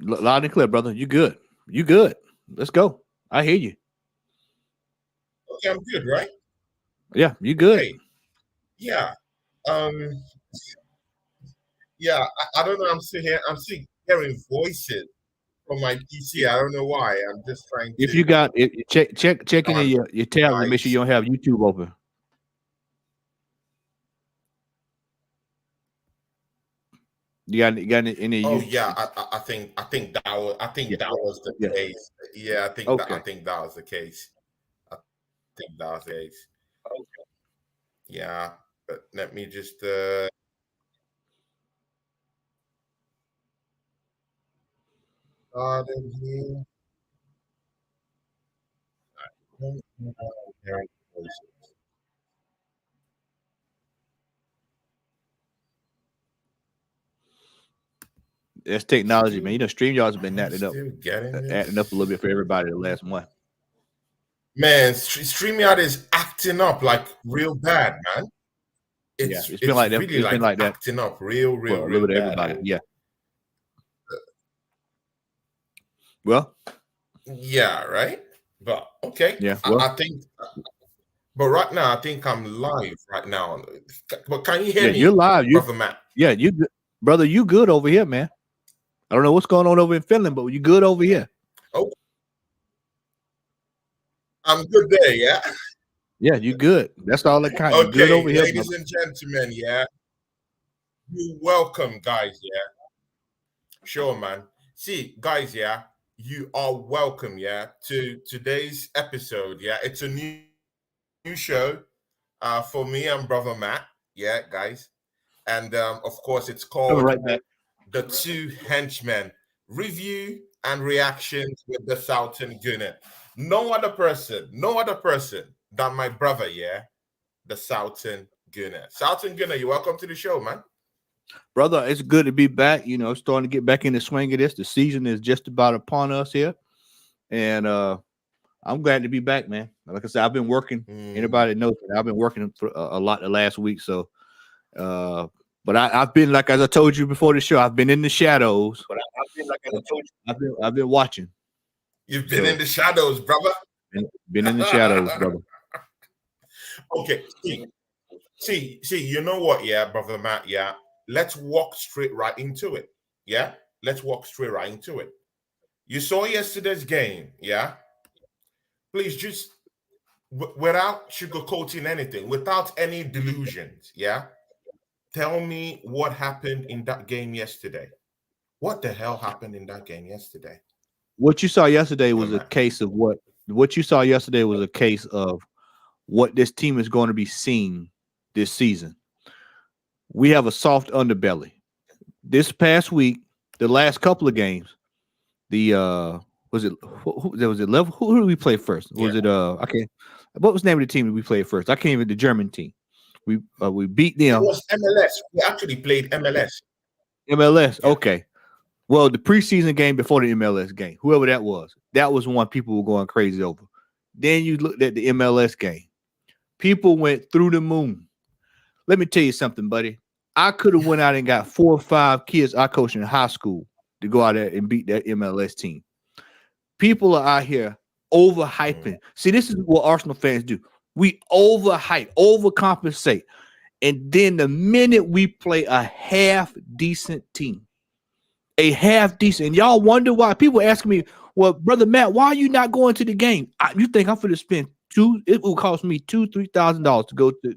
Loud and clear, brother. You good? You good? Let's go. I hear you. Okay, I'm good, right? Yeah, you good. Hey, yeah. Yeah, I don't know. I'm still hearing voices from my PC. I don't know why. I'm just trying If to you got check in on your tabs and make sure guys. you don't have YouTube open. You got any Oh you yeah, I think yeah, that was the yeah. case. Yeah, I Okay. think that was the case. I think that was the case. Yeah, but let me just start in here. That's technology, man. Still, You know, StreamYard's been I'm acting up still getting acting up a little this. bit for everybody the last month. Man, StreamYard is acting up like real bad, man. Yeah, it's been It's like that. really It's been like like that acting up for a little real bit of bad. everybody. Yeah. Well, Yeah, right. But okay, yeah. Well, I think. But right now, I think I'm live right now. But can you hear yeah. You're me, live. brother Matt? Yeah. You, brother. You good over here, man? I don't know what's going on over in Finland, but you good over here? Oh, I'm good there. Yeah. Yeah, you good. That's all that count. You good Okay, over here, ladies brother? and gentlemen. Yeah, you welcome, guys. Yeah, sure, man. See, guys. Yeah, you are welcome. Yeah, to today's episode. Yeah, it's a new show. For me and brother Matt. Yeah, guys. And of course, it's Coming called right back. The Two Henchmen Review and Reactions with the Southern Gunner. No other person than my brother, yeah, the Southern Gunner. Southern Gunner, you're welcome to the show, man. Brother, it's good to be back. You know, starting to get back in the swing of this. The season is just about upon us here. And I'm glad to be back, man. Like I said, I've been working. Anybody knows that I've been working for a lot the last week. So but I've been, like, as I told you before the show, I've been in the shadows. But I've been, like, as I told you, I've been watching. You've been in the shadows, brother. Been in the shadows, brother. Okay. See, you know what, yeah, brother Matt, yeah. Let's walk straight right into it. Yeah? Let's walk straight right into it. You saw yesterday's game, yeah? Please just without sugarcoating anything, without any delusions, yeah? Tell me what happened in that game yesterday. What the hell happened in that game yesterday? What you saw yesterday was a case of what you saw yesterday was a case of what this team is going to be seeing this season. We have a soft underbelly. This past week, the last couple of games, the was it level? Who did we play first? Was it I can't. What was the name of the team that we played first? I can't even. The German team. We beat them. It was MLS. We actually played MLS. MLS. Yeah. Okay. Well, the preseason game before the MLS game, whoever that was one people were going crazy over. Then you looked at the MLS game. People went through the moon. Let me tell you something, buddy. I could have went out and got 4 or 5 kids I coached in high school to go out there and beat that MLS team. People are out here overhyping. See, this is what Arsenal fans do. We overhype, overcompensate. And then the minute we play a half-decent team, and y'all wonder why. People asking me, well, Brother Matt, why are you not going to the game? You think I'm going to spend it will cost me $2,000-$3,000 to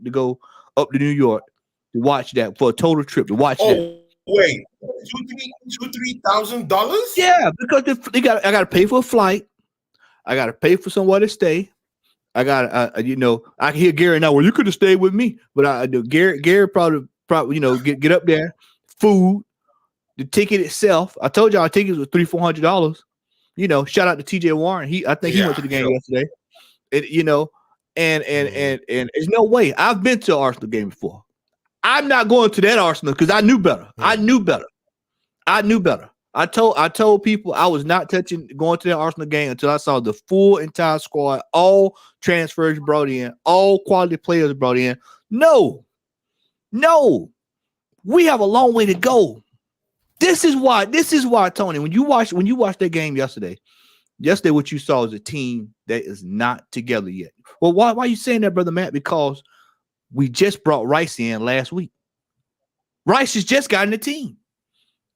go up to New York to watch that for a total trip to watch that. Wait, $2,000-$3,000? Yeah, because I got to pay for a flight. I got to pay for somewhere to stay. I got I can hear Gary now. Well, you could have stayed with me, but I do. Gary probably get up there, food, the ticket itself. I told y'all our tickets were $300-$400. Shout out to TJ Warren. I think he went to the game yesterday. And there's no way. I've been to an Arsenal game before. I'm not going to that Arsenal because I knew better. I knew better. I told people I was not going to that Arsenal game until I saw the full entire squad, all transfers brought in, all quality players brought in. No, we have a long way to go. This is why, Tony, when you watch that game yesterday, what you saw is a team that is not together yet. Well, why are you saying that, Brother Matt? Because we just brought Rice in last week. Rice has just gotten the team.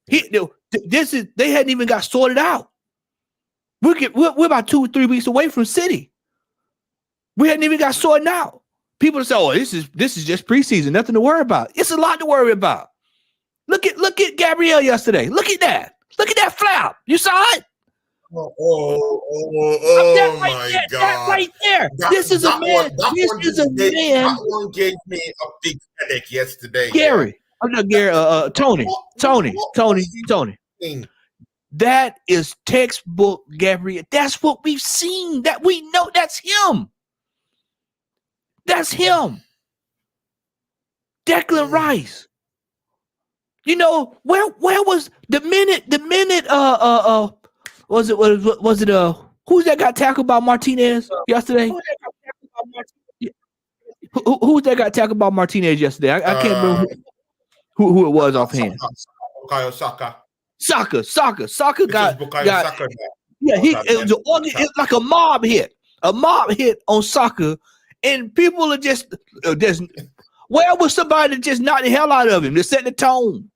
They hadn't even got sorted out. We're about 2 or 3 weeks away from City. We hadn't even got sorted out. People say, "Oh, this is just preseason, nothing to worry about." It's a lot to worry about. Look at Gabriel yesterday. Look at that. Look at that flap. You saw it? Oh my God. That right there. This is a man. That one gave me a big headache yesterday. Gary. I'm not Gary. Tony. That is textbook Gabriel. That's what we've seen. That we know. That's him. That's him. Declan Rice. You know, where was the minute was it who's that got tackled by Martinez yesterday? Who's that got tackled by Martinez yesterday? I can't remember who it was offhand. Saka got yeah, it's like a mob hit on Saka, and people are just where was somebody that just knocked the hell out of him to set the tone?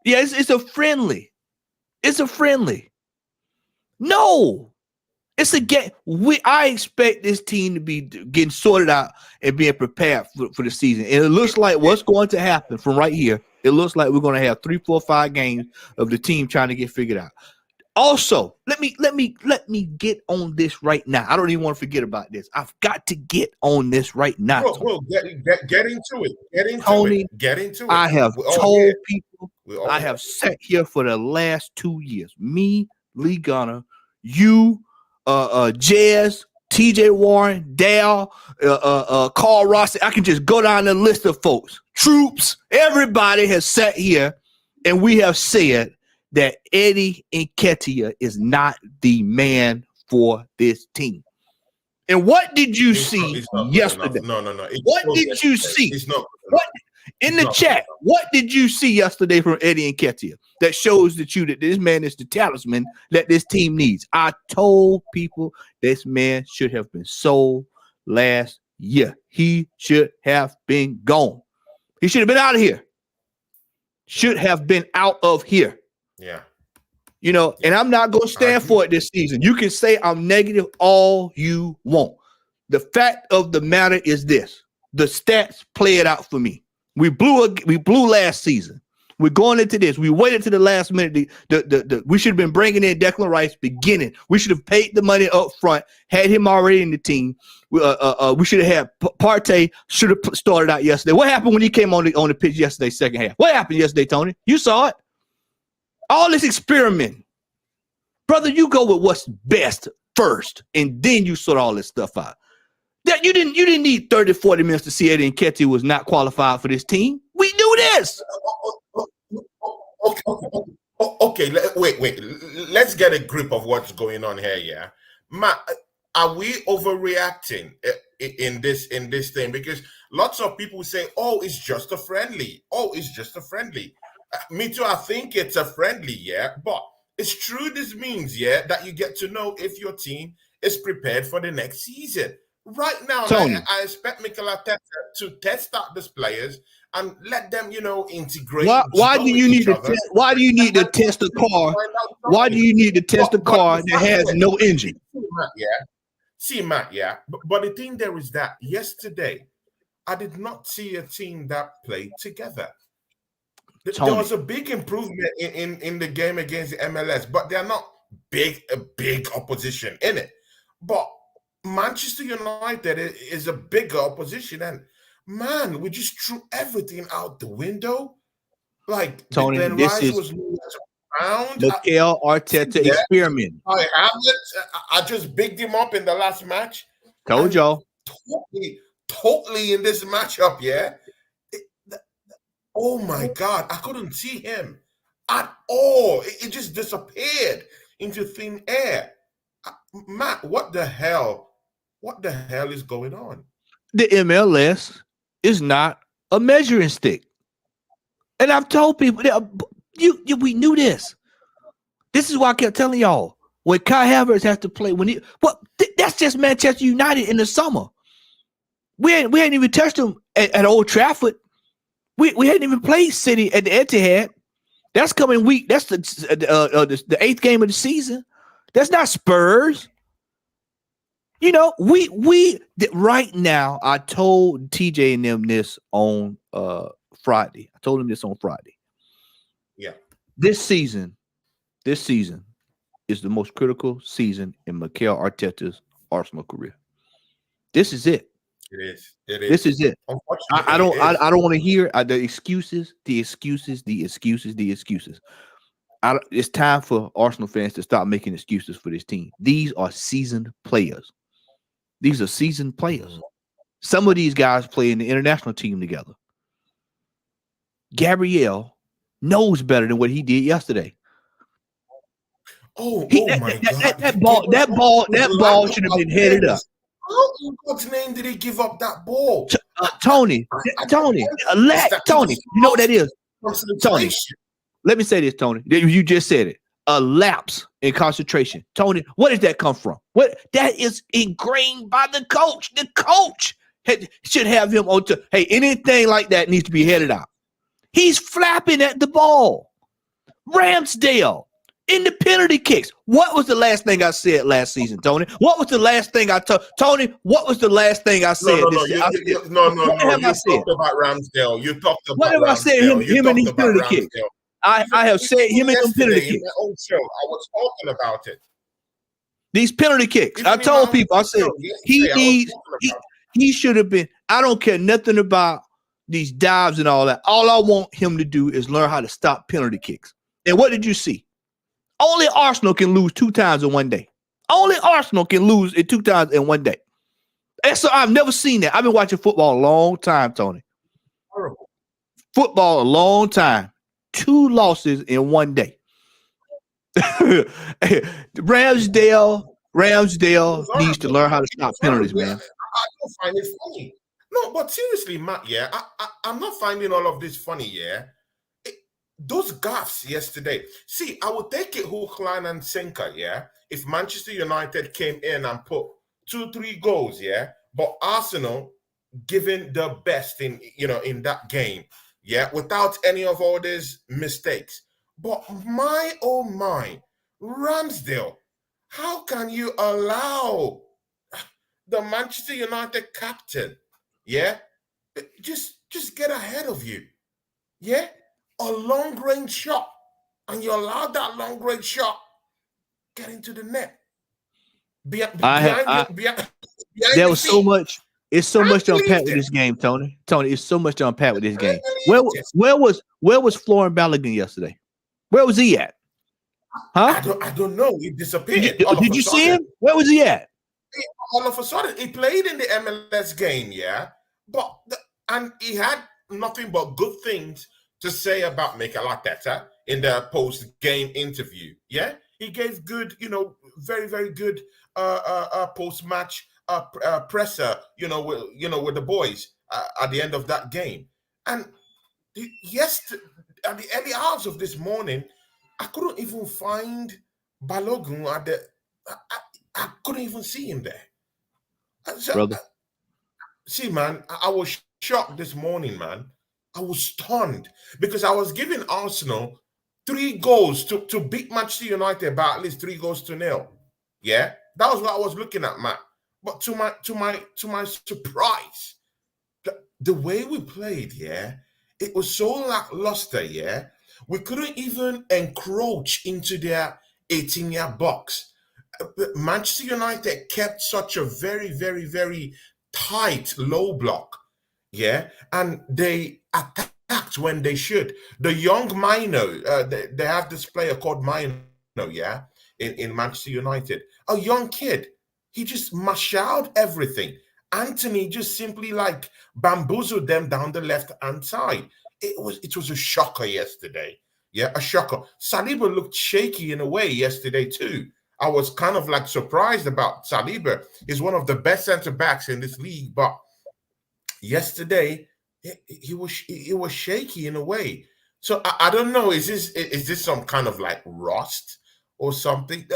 Yeah, it's a friendly. It's a friendly. No, it's a game. I expect this team to be getting sorted out and being prepared for the season. And it looks like what's going to happen from right here. It looks like we're going to have 3, 4, 5 games of the team trying to get figured out. Also, let me get on this right now. I don't even want to forget about this. I've got to get on this right now. Bro, get into it. Get into it. I have told people. I have sat here for the last 2 years. Me, Lee Gunner, you, Jazz, TJ Warren, Dale, Carl Rossi. I can just go down the list of folks. Troops, everybody has sat here and we have said that Eddie Nketiah is not the man for this team. And what did you see yesterday? No. What did you see? What in the chat? What did you see yesterday from Eddie Nketiah that shows that this man is the talisman that this team needs? I told people this man should have been sold last year. He should have been gone. He should have been out of here. Should have been out of here. Yeah. You know, and I'm not going to stand for it this season. You can say I'm negative all you want. The fact of the matter is this. The stats play it out for me. We blew last season. We're going into this. We waited to the last minute. We should have been bringing in Declan Rice beginning. We should have paid the money up front, had him already in the team. We should have had Partey should have started out yesterday. What happened when he came on the pitch yesterday, second half? What happened yesterday, Tony? You saw it. All this experiment. Brother, you go with what's best first, and then you sort all this stuff out. That you didn't need 30, 40 minutes to see Eddie Nketiah was not qualified for this team. We knew this. Okay. Wait. Let's get a grip of what's going on here, yeah. Matt, are we overreacting in this thing? Because lots of people say, "Oh, it's just a friendly. Oh, it's just a friendly." Me too. I think it's a friendly, yeah. But it's true. This means, yeah, that you get to know if your team is prepared for the next season. Right now, I expect Mikel Arteta to test out these players and let them, integrate. Why do you need to test a car? Why do you need to test a car that has no engine? See, Matt, yeah. But the thing there is that yesterday, I did not see a team that played together. There was a big improvement in the game against the MLS, but they're not a big opposition in it. But Manchester United is a bigger opposition, and man, we just threw everything out the window. Like Tony, this was around. Mikel Arteta experiment. I just bigged him up in the last match. Told y'all. Totally in this matchup, yeah. Oh my God, I couldn't see him at all. It just disappeared into thin air. Matt, what the hell? What the hell is going on? The MLS is not a measuring stick. And I've told people, We knew this. This is why I kept telling y'all when Kai Havertz has to play that's just Manchester United in the summer. We hadn't even touched them at Old Trafford. We hadn't even played City at the Etihad. That's coming week. That's the 8th game of the season. That's not Spurs. We right now. I told TJ and them this on Friday. I told him this on Friday. Yeah. This season is the most critical season in Mikel Arteta's Arsenal career. This is it. It is. This is it. I don't want to hear the excuses. It's time for Arsenal fans to stop making excuses for this team. These are seasoned players. Some of these guys play in the international team together. Gabriel knows better than what he did yesterday. My God! That ball should have been headed up. How in God's name did he give up that ball? Tony. You know what that is? Tony, let me say this, Tony. You just said it. A lapse in concentration. Tony, where does that come from? That is ingrained by the coach. The coach should have him on to, hey, anything like that needs to be headed out. He's flapping at the ball. Ramsdale in the penalty kicks. What was the last thing I said last season, Tony? What was the last thing I told Tony? What was the last thing I said? No. You talked about Ramsdale. You talked about what have I said? Him and these penalty kicks. I have said him and them penalty kicks. In my own show, I was talking about it. These penalty kicks. I told people. I said he should have been. I don't care nothing about these dives and all that. All I want him to do is learn how to stop penalty kicks. And what did you see? Only Arsenal can lose 2 times in one day. Only Arsenal can lose 2 times in one day. And so I've never seen that. I've been watching football a long time, Tony. Horrible. Football a long time. 2 losses in one day. Ramsdale needs to learn how to stop penalties, man. I don't find it funny. No, but seriously, Matt, I'm not finding all of this funny, those gaffes yesterday. See, I would take it hook, line, and sinker, if Manchester United came in and put 2-3 goals, but Arsenal giving the best in that game, without any of all these mistakes. But my oh my, Ramsdale, how can you allow the Manchester United captain, just get ahead of you, a long-range shot, and you allow that long-range shot get into the net. There was so much. It's so much to unpack with this game, Tony. It's so much to unpack with this game. Where was Florian Balogun yesterday? Where was he at? Huh? I don't know. He disappeared. Did you see him? Where was he at? All of a sudden, he played in the MLS game, and he had nothing but good things to say about Mikel Arteta in the post-game interview. He gave good, very, very good post-match presser, with the boys at the end of that game. And yes, at the early hours of this morning, I couldn't even find Balogun I couldn't even see him there. Brother. See, man, I was shocked this morning, man. I was stunned because I was giving Arsenal 3 goals to beat Manchester United by at least 3-0. That was what I was looking at, Matt. But to my surprise, the way we played, it was so lackluster, we couldn't even encroach into their 18-yard box. Manchester United kept such a very, very, very tight low block, and they attacked when they should. The young Mino, they have this player called Mino, in Manchester United, a young kid. He just mashed out everything. Anthony just simply bamboozled them down the left-hand side. It was a shocker yesterday. A shocker. Saliba looked shaky in a way yesterday too. I was kind of surprised about Saliba. He's one of the best centre-backs in this league, but yesterday he was shaky in a way. So I don't know. Is this some kind of like rust or something?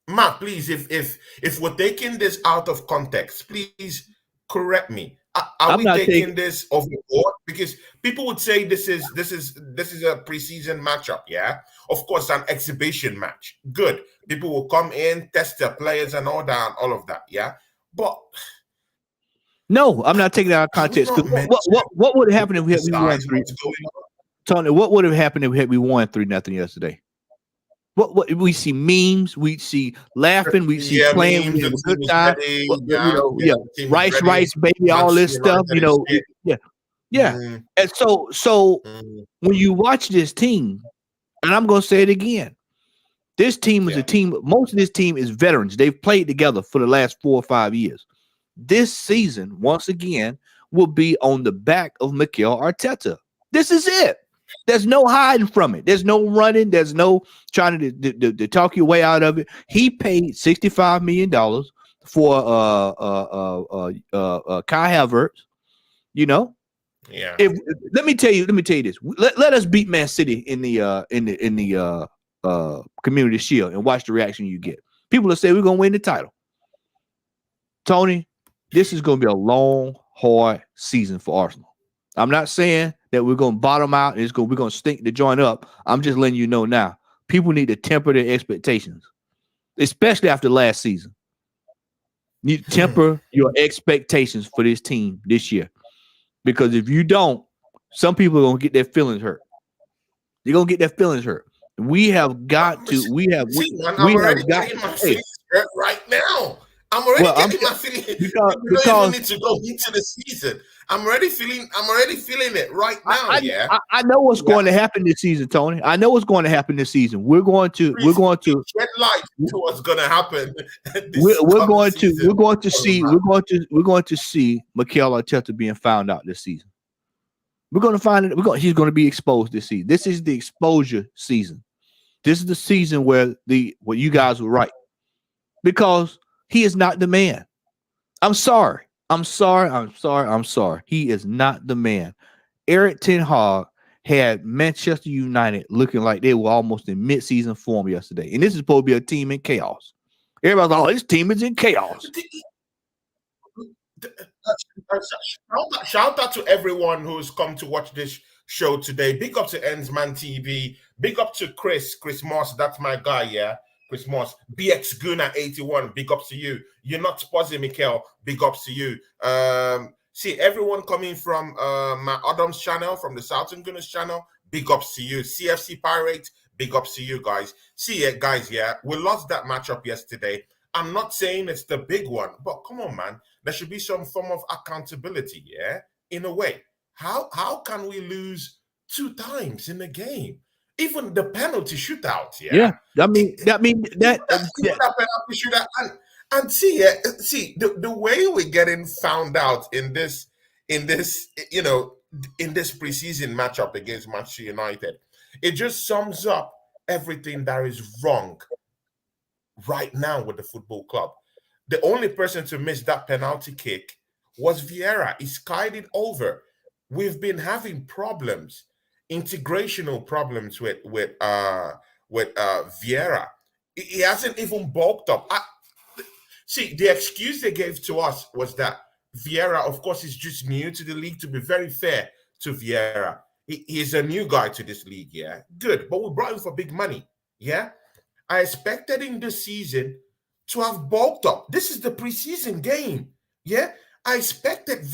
Matt, please, if we're taking this out of context, please correct me. Are I'm we not taking. taking this overboard? Because people would say this is a preseason matchup. Yeah, of course, an exhibition match. Good. People will come in, test their players, and all that, and all of that. Yeah, but No, I'm not taking it out of are we context. not Because meant to what would have happened if we won emphasize 3? what's going on? Tony, what would have happened if we won 3-0 yesterday? What we see memes, we see laughing, we see Yeah, playing, we memes. The have a team good is time. ready. Yeah, The team is rice, ready. baby, all this Manchester stuff. United is fit. Yeah. Mm, And so when you watch this team, and I'm gonna say it again, this team is a team. Most of this team is veterans. They've played together for the last 4 or 5 years. This season, once again, will be on the back of Mikel Arteta. This is it. There's no hiding from it. There's no running. There's no trying to talk your way out of it. He paid $65 million for Kai Havertz. You know, Yeah. Let me tell you this. Let us beat Man City in the Community Shield and watch the reaction you get. People will say we're gonna win the title. Tony, this is gonna be a long, hard season for Arsenal. I'm not saying that we're gonna bottom out and we're gonna stink the joint up. I'm just letting you know now. People need to temper their expectations, especially after last season. You need to temper your expectations for this team this year. Because if you don't, some people are gonna get their feelings hurt. They're gonna get their feelings hurt. We have got to. I'm already getting my feelings hurt right now. I'm already getting my feelings. Because we don't even need to go into the season. I'm already feeling it right now. I know what's going to happen this season, Tony. I know what's going to happen this season. We're going to shed light to what's going to happen. We're going to see Mikel Arteta being found out this season. We're going to find it. He's going to be exposed this season. This is the exposure season. This is the season where you guys were right, because he is not the man. I'm sorry. He is not the man. Erik ten Hag had Manchester United looking like they were almost in mid-season form yesterday. And this is supposed to be a team in chaos. Everybody's like, oh, this team is in chaos. Shout out to everyone who's come to watch this show today. Big up to Henchcman TV. Big up to Chris Moss. That's my guy, yeah. Chris Moss, BX Guna 81, big ups to you. You're not Spuzzy Mikel, big ups to you. See everyone coming from my Adams channel, from the Southern Gunners channel, big ups to you. CFC Pirates, big ups to you guys. See it, guys, yeah. We lost that matchup yesterday. I'm not saying it's the big one, but come on, man. There should be some form of accountability, yeah, in a way. How can we lose 2 times in a game? Even the penalty shootout, yeah. I mean that penalty shootout, and see the way we're getting found out in this preseason matchup against Manchester United. It just sums up everything that is wrong right now with the football club. The only person to miss that penalty kick was Vieira. He skied it over. We've been having problems. Integrational problems with Vieira. He hasn't even bulked up. See, the excuse they gave to us was that Vieira, of course, is just new to the league. To be very fair to Vieira, he is a new guy to this league. Yeah, good, but we brought him for big money. Yeah, I expected him this season to have bulked up. This is the preseason game. Yeah, I expected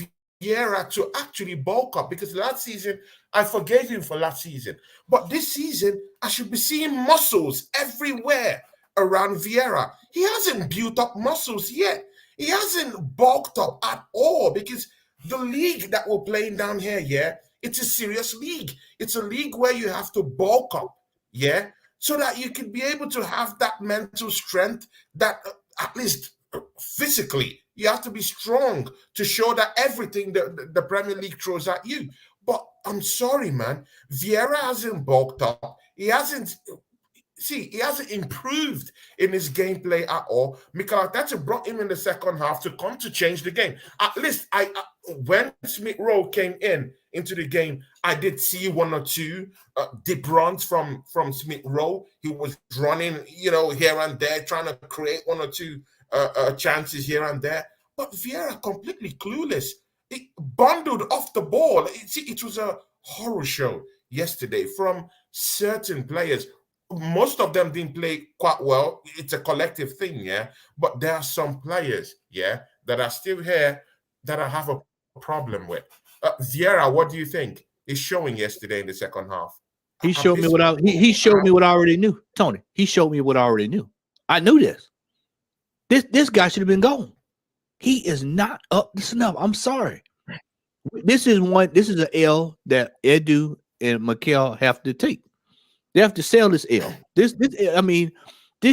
Vieira to actually bulk up, because last season I forgave him for last season, but this season I should be seeing muscles everywhere around Vieira. He hasn't built up muscles yet. He hasn't bulked up at all, because the league that we're playing down here, yeah, it's a serious league. It's a league where you have to bulk up, yeah, so that you can be able to have that mental strength, that at least physically you have to be strong to show that everything the Premier League throws at you. But I'm sorry, man. Vieira hasn't bulked up. He hasn't improved in his gameplay at all. Mikel Arteta brought him in the second half to come to change the game. At least when Smith Rowe came in into the game, I did see one or two deep runs from Smith Rowe. He was running, here and there, trying to create one or two chances here and there. But Vieira completely clueless. It bundled off the ball. It was a horror show yesterday from certain players. Most of them didn't play quite well. It's a collective thing, yeah. But there are some players, yeah, that are still here that I have a problem with. Vieira, what do you think? He's showing yesterday in the second half. He showed me what he showed me what I already knew, Tony. He showed me what I already knew. I knew this. This guy should have been gone. He is not up to snuff. I'm sorry. This is an L that Edu and Mikel have to take. They have to sell this L. This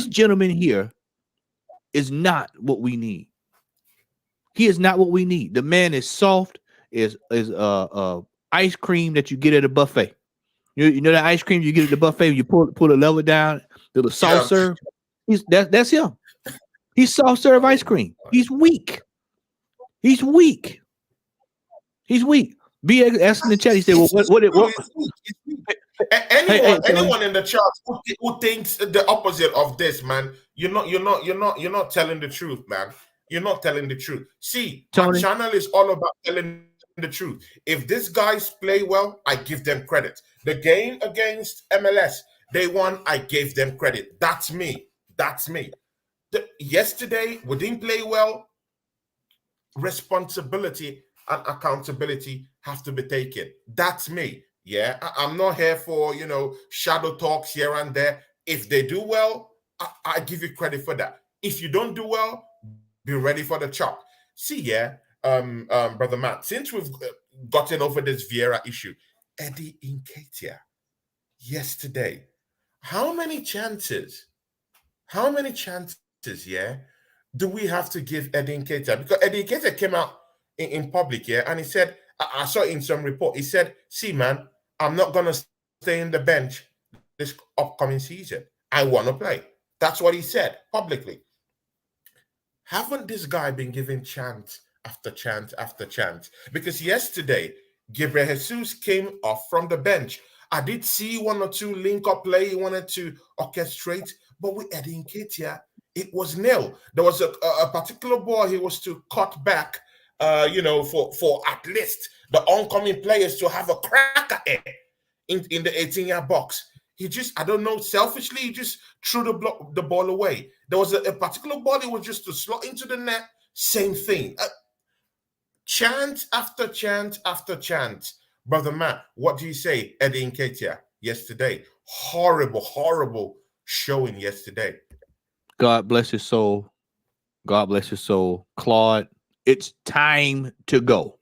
gentleman here is not what we need. He is not what we need. The man is soft, is ice cream that you get at a buffet. You know that ice cream you get at the buffet, you pull the level down, the soft serve. That's him. He's soft serve ice cream. He's weak. He's weak. BX asking the chat. He said, "Well, what?" Anyone in the chat who thinks the opposite of this, man, you're not telling the truth, man. You're not telling the truth. See, Tony, my channel is all about telling the truth. If these guys play well, I give them credit. The game against MLS, they won. I gave them credit. That's me. Yesterday, we didn't play well. Responsibility and accountability have to be taken. That's me. Yeah, I'm not here for, shadow talks here and there. If they do well, I give you credit for that. If you don't do well, be ready for the chop. See, Brother Matt, since we've gotten over this Vieira issue, Eddie Nketiah yesterday, how many chances, do we have to give Eddie Nketiah? Because Eddie Nketiah came out in public, and he said, I saw in some report, he said, see, man, I'm not going to stay in the bench this upcoming season. I want to play. That's what he said publicly. Haven't this guy been given chance after chance after chance? Because yesterday, Gabriel Jesus came off from the bench. I did see one or two link-up play he wanted to orchestrate, but with Eddie Nketiah, it was nil. There was a particular ball he was to cut back, for at least the oncoming players to have a crack at it in the 18-yard box. He just, I don't know, selfishly, he just threw the ball away. There was a particular ball he was just to slot into the net, same thing. Chance after chance after chance. Brother Matt, what do you say, Eddie Nketiah, yesterday? Horrible showing yesterday. God bless his soul. God bless his soul. Claude, it's time to go.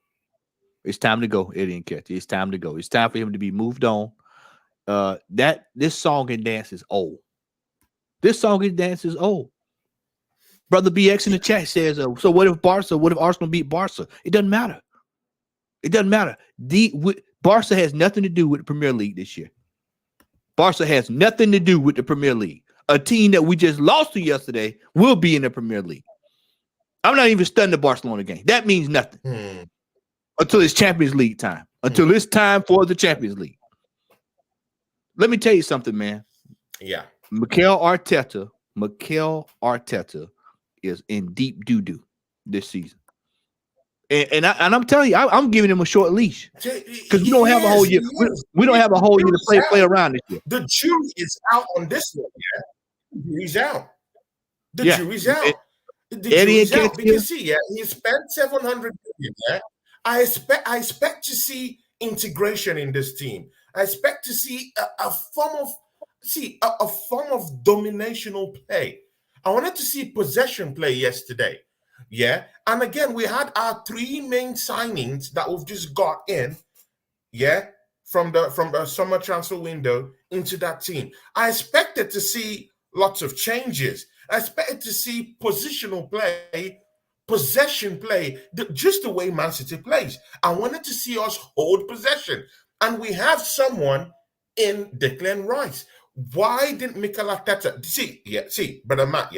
It's time to go, Eddie Nketiah. It's time to go. It's time for him to be moved on. This song and dance is old. Brother BX in the chat says, so what if Arsenal beat Barca? It doesn't matter. Barca has nothing to do with the Premier League this year. Barca has nothing to do with the Premier League. A team that we just lost to yesterday will be in the Premier League. I'm not even studying the Barcelona game. That means nothing until it's Champions League time. Until it's time for the Champions League. Let me tell you something, man. Yeah. Mikel Arteta is in deep doo-doo this season. And I'm telling you, I'm giving him a short leash because we don't have a whole year. We don't have a whole year to play around this year. The jury is out on this one. Yeah, the jury's out. The jury's out. Because see, he spent 700 million. Yeah, I expect to see integration in this team. I expect to see a form of dominational play. I wanted to see possession play yesterday. Yeah. And again, we had our three main signings that we've just got in, from the summer transfer window into that team. I expected to see lots of changes. I expected to see positional play, possession play, just the way Man City plays. I wanted to see us hold possession. And we have someone in Declan Rice. Why didn't Mikel Arteta see, Brother Matt,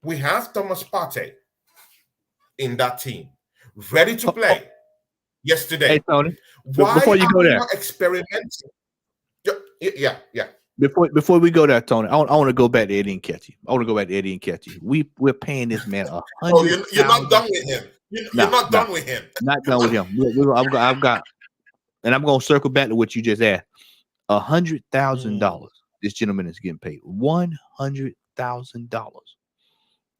we have Thomas Partey in that team, ready to play. yesterday. Hey, Tony. Why Before you are go we there, not experimenting? Yeah. before we go there, Tony, I want to go back to Eddie Nketiah. I want to go back to Eddie Nketiah. We're paying this man Oh, $100,000. you're not done with him. You're not done with him. Not done with him. I've got, and I'm going to circle back to what you just asked. $100,000. This gentleman is getting paid. $100,000.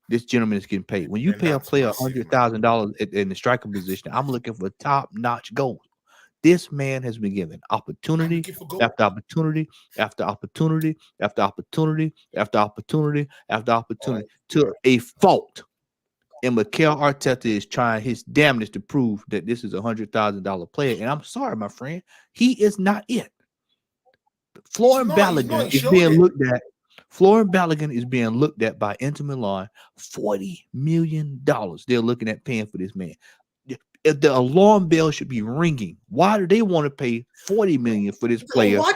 This gentleman is getting paid. When you pay a player $100,000 in the striker position, I'm looking for top-notch goals. This man has been given opportunity after opportunity after opportunity after opportunity after opportunity after opportunity to a fault. And Mikel Arteta is trying his damnedest to prove that this is a $100,000 player. And I'm sorry, my friend, he is not it. Florian Balogun is being looked at. Florian Balogun is being looked at by Inter Milan. $40 million. They're looking at paying for this man. If the alarm bell should be ringing, why do they want to pay $40 million for this player? Why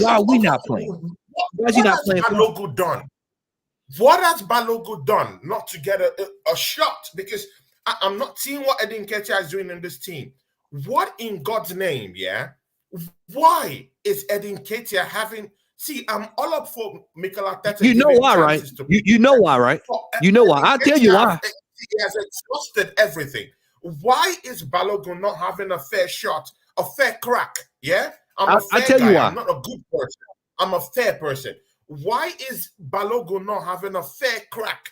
are we not playing? Why is he not playing? Balogun done? What has Balogun done not to get a shot? Because I'm not seeing what Eddie Nketiah is doing in this team. What in God's name, yeah? Why is Eddie Nketiah having... See, I'm all up for Mikel Arteta. You know why, right? You know why, right? You know why. I'll tell you why. He has exhausted everything. Why is Balogun not having a fair shot, a fair crack? Yeah? I'll tell you why. I'm not a good person. I'm a fair person. Why is Balogun not having a fair crack?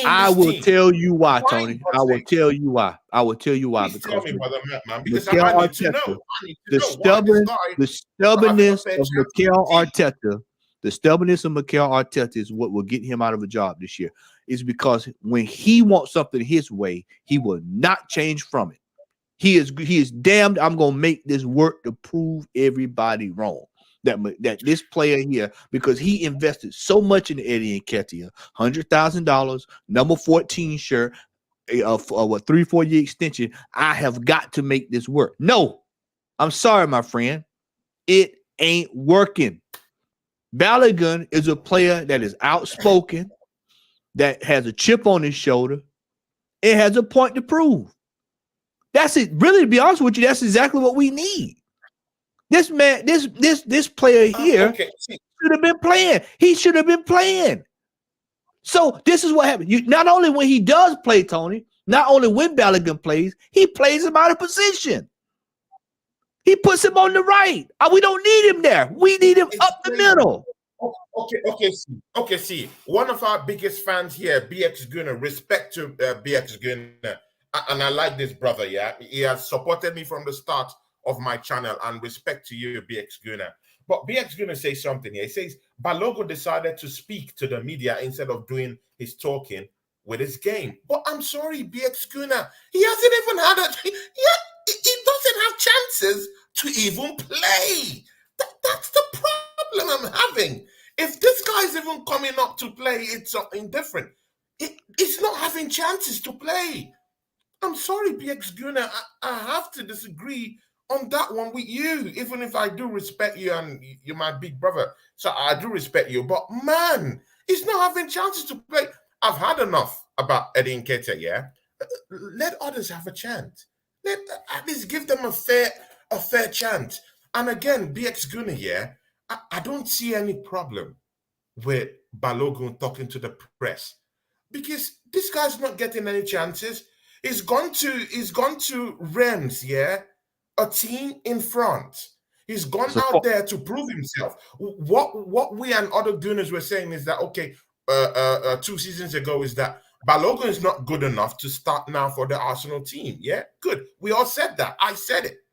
I will tell you why, Tony. I will tell you why. I will tell you why. Please tell me, brother man, because Mikel I need to Arteta, know. the stubbornness of Mikel Arteta, the stubbornness of Mikel Arteta is what will get him out of a job this year. It's because when he wants something his way, he will not change from it. He is damned. I'm gonna make this work to prove everybody wrong. That this player here, because he invested so much in Eddie Nketiah, $100,000, number 14 shirt, a 3-4 year extension. I have got to make this work. No, I'm sorry, my friend, it ain't working. Balogun is a player that is outspoken, that has a chip on his shoulder, and has a point to prove. That's it. Really, to be honest with you, that's exactly what we need. This man, this player here should have been playing. He should have been playing. So this is what happened. Not only when he does play, Tony, not only when Balogun plays, he plays him out of position. He puts him on the right. We don't need him there. We need him up the middle. Okay. See, one of our biggest fans here, BX Gunner. Respect to BX Gunner, and I like this brother. Yeah, he has supported me from the start of my channel, and respect to you, BX Gunner. But BX Gunner says something here. He says Balogun decided to speak to the media instead of doing his talking with his game. But I'm sorry, BX Gunner, he hasn't even had he doesn't have chances to even play. That's the problem I'm having. If this guy's even coming up to play, it's something different. It's not having chances to play. I'm sorry, BX Gunner, I have to disagree on that one with you, even if I do respect you and you're my big brother. So I do respect you. But man, he's not having chances to play. I've had enough about Eddie Nketiah, yeah? Let others have a chance. At least give them a fair chance. And again, BX Gunner, yeah, I don't see any problem with Balogun talking to the press. Because this guy's not getting any chances. He's gone to Reims, yeah? A team in front. He's gone out there to prove himself. What we and other Gunners were saying is that 2 seasons ago is that Balogun is not good enough to start now for the Arsenal team. Yeah, good. We all said that. I said it.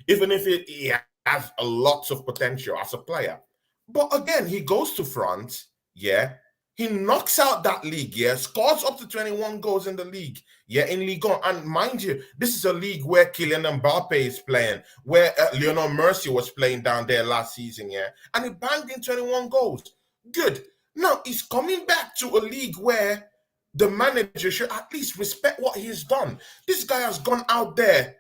Even if he has a lot of potential as a player, but again, he goes to France. Yeah. He knocks out that league, yeah, scores up to 21 goals in the league, yeah, in Ligue 1. And mind you, this is a league where Kylian Mbappe is playing, where Lionel Messi was playing down there last season, yeah, and he banged in 21 goals. Good. Now, he's coming back to a league where the manager should at least respect what he's done. This guy has gone out there,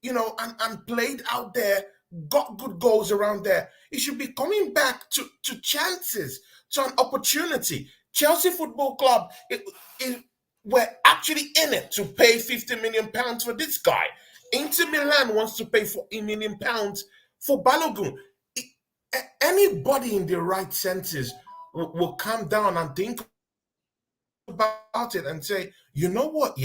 and played out there, got good goals around there. He should be coming back to chances, to an opportunity. Chelsea Football Club were actually in it to pay £50 million for this guy. Inter Milan wants to pay £40 million for Balogun. Anybody in their right senses will calm down and think about it and say, you know what,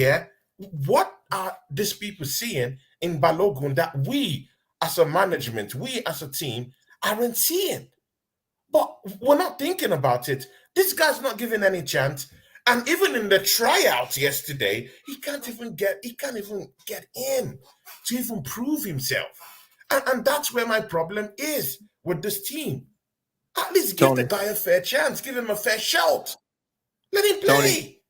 what are these people seeing in Balogun that we as a management, we as a team aren't seeing? But we're not thinking about it. This guy's not giving any chance. And even in the tryouts yesterday, he can't even get in to even prove himself. And that's where my problem is with this team. At least give the guy a fair chance. Give him a fair shout. Let him play.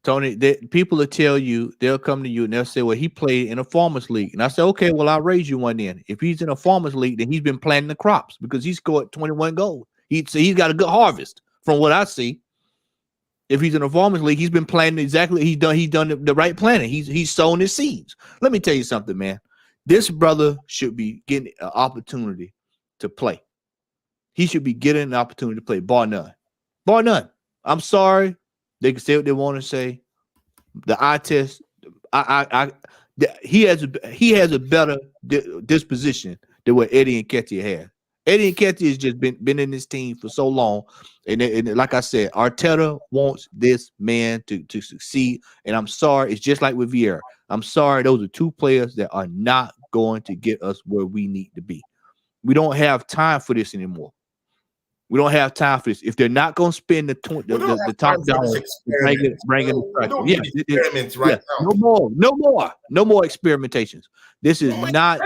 Tony, people will tell you, they'll come to you and they'll say, well, he played in a farmers league. And I say, okay, well, I'll raise you one then. If he's in a farmers league, then he's been planting the crops because he scored 21 goals. He's got a good harvest from what I see. If he's in a farmers league, he's been planting exactly. He's done the right planting. He's sown his seeds. Let me tell you something, man. This brother should be getting an opportunity to play. He should be getting an opportunity to play, bar none. Bar none. I'm sorry. They can say what they want to say. The eye test, he has a better disposition than what Eddie Nketiah has. Eddie Nketiah has just been in this team for so long, and like I said, Arteta wants this man to succeed. And I'm sorry, it's just like with Vieira. I'm sorry, those are two players that are not going to get us where we need to be. We don't have time for this anymore. We don't have time for this. If they're not going to spend the top dollar, bring it. No more experimentations. This is not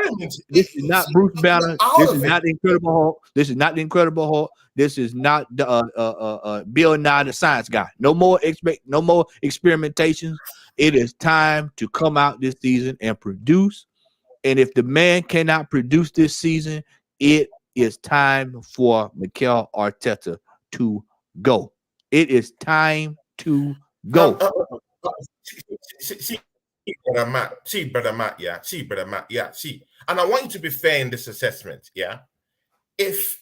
Bruce Banner. This is not the Incredible Hulk. This is not the Incredible Hulk. This is not the Bill Nye the Science Guy. No more experimentations. It is time to come out this season and produce. And if the man cannot produce this season, it is time for Mikel Arteta to go. It is time to go. See, brother Matt, and I want you to be fair in this assessment, yeah. If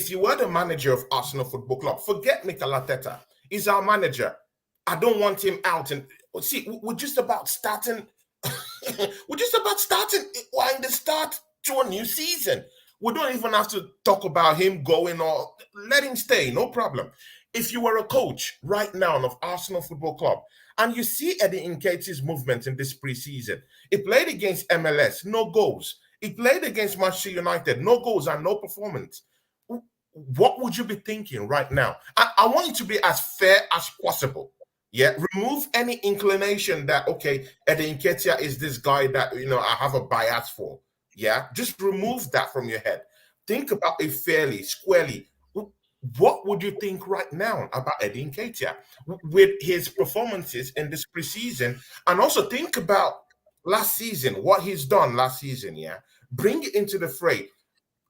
you were the manager of Arsenal Football Club, forget Mikel Arteta. He's our manager. I don't want him out. And see, we're just about starting. We're in the start to a new season. We don't even have to talk about him going or let him stay, no problem. If you were a coach right now of Arsenal Football Club and you see Eddie Nketiah's movement in this preseason, he played against MLS, no goals. He played against Manchester United, no goals and no performance. What would you be thinking right now? I want you to be as fair as possible. Yeah, remove any inclination that, okay, Eddie Nketiah is this guy that, I have a bias for. Yeah, just remove that from your head. Think about it fairly, squarely. What would you think right now about Eddie Nketiah with his performances in this preseason? And also think about last season, what he's done last season, yeah? Bring it into the fray.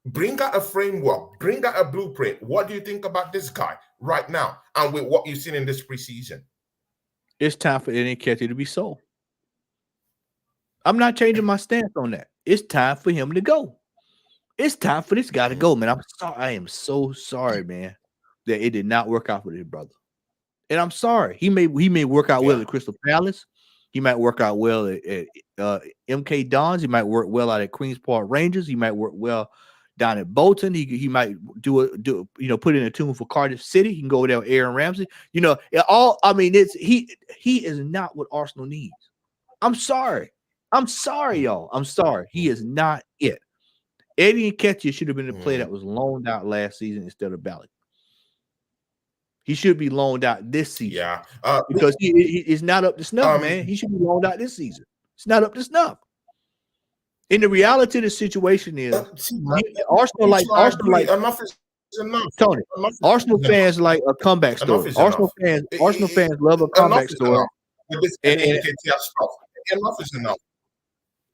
Bring out a framework. Bring out a blueprint. What do you think about this guy right now and with what you've seen in this preseason? It's time for Eddie Nketiah to be sold. I'm not changing my stance on that. It's time for him to go. It's time for this guy to go, man. I'm sorry. I am so sorry, man, that it did not work out for his brother. And I'm sorry. He may work out well at Crystal Palace. He might work out well at MK Dons. He might work well out at Queens Park Rangers. He might work well down at Bolton. He might put in a tune for Cardiff City. He can go over there with Aaron Ramsey. He is not what Arsenal needs. I'm sorry, y'all. I'm sorry. He is not it. Eddie Nketiah should have been the player that was loaned out last season instead of Balogun. He should be loaned out this season. Yeah. Because he is not up to snuff, man. He should be loaned out this season. It's not up to snuff. And the reality of the situation is Arsenal enough is enough. Tony, Arsenal fans like a comeback story. Arsenal fans love a comeback story. Enough is enough.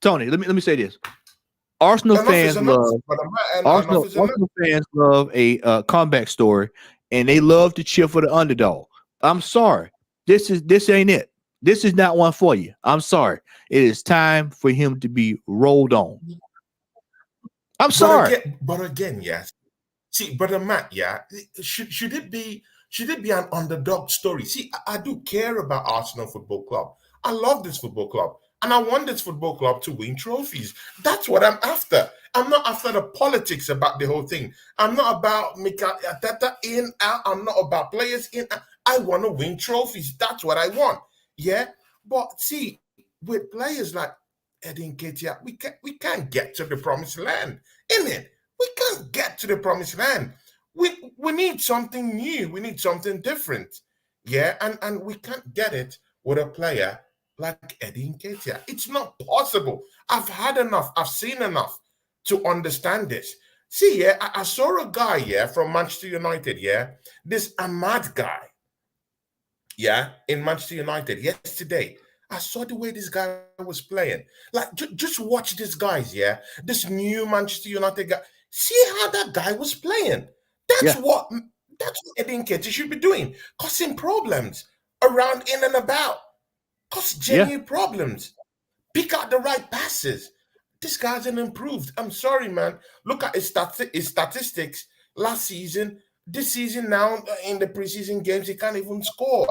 Tony, let me say this. Arsenal fans love a comeback story, and they love to cheer for the underdog. I'm sorry. This ain't it. This is not one for you. I'm sorry. It is time for him to be rolled on. I'm sorry. But again, yes. See, Brother Matt, yeah. Should it be an underdog story? See, I do care about Arsenal Football Club. I love this football club. And I want this football club to win trophies. That's what I'm after. I'm not after the politics about the whole thing. I'm not about Arteta in, out. I'm not about players in, out. I want to win trophies. That's what I want. Yeah. But see, with players like Nketiah, we can't get to the promised land. Innit? We can't get to the promised land. We need something new. We need something different. Yeah. And we can't get it with a player like Nketiah. It's not possible. I've had enough. I've seen enough to understand this. See, yeah, I saw a guy, yeah, from Manchester United, yeah, this Ahmad guy, yeah, in Manchester United yesterday. I saw the way this guy was playing. Like, just watch this guys, yeah, this new Manchester United guy. See how that guy was playing. That's what Nketiah should be doing, causing problems around, in and about. Cause genuine problems. Pick out the right passes. This guy's an improved. I'm sorry, man. Look at his statistics last season. This season now, in the preseason games, he can't even score.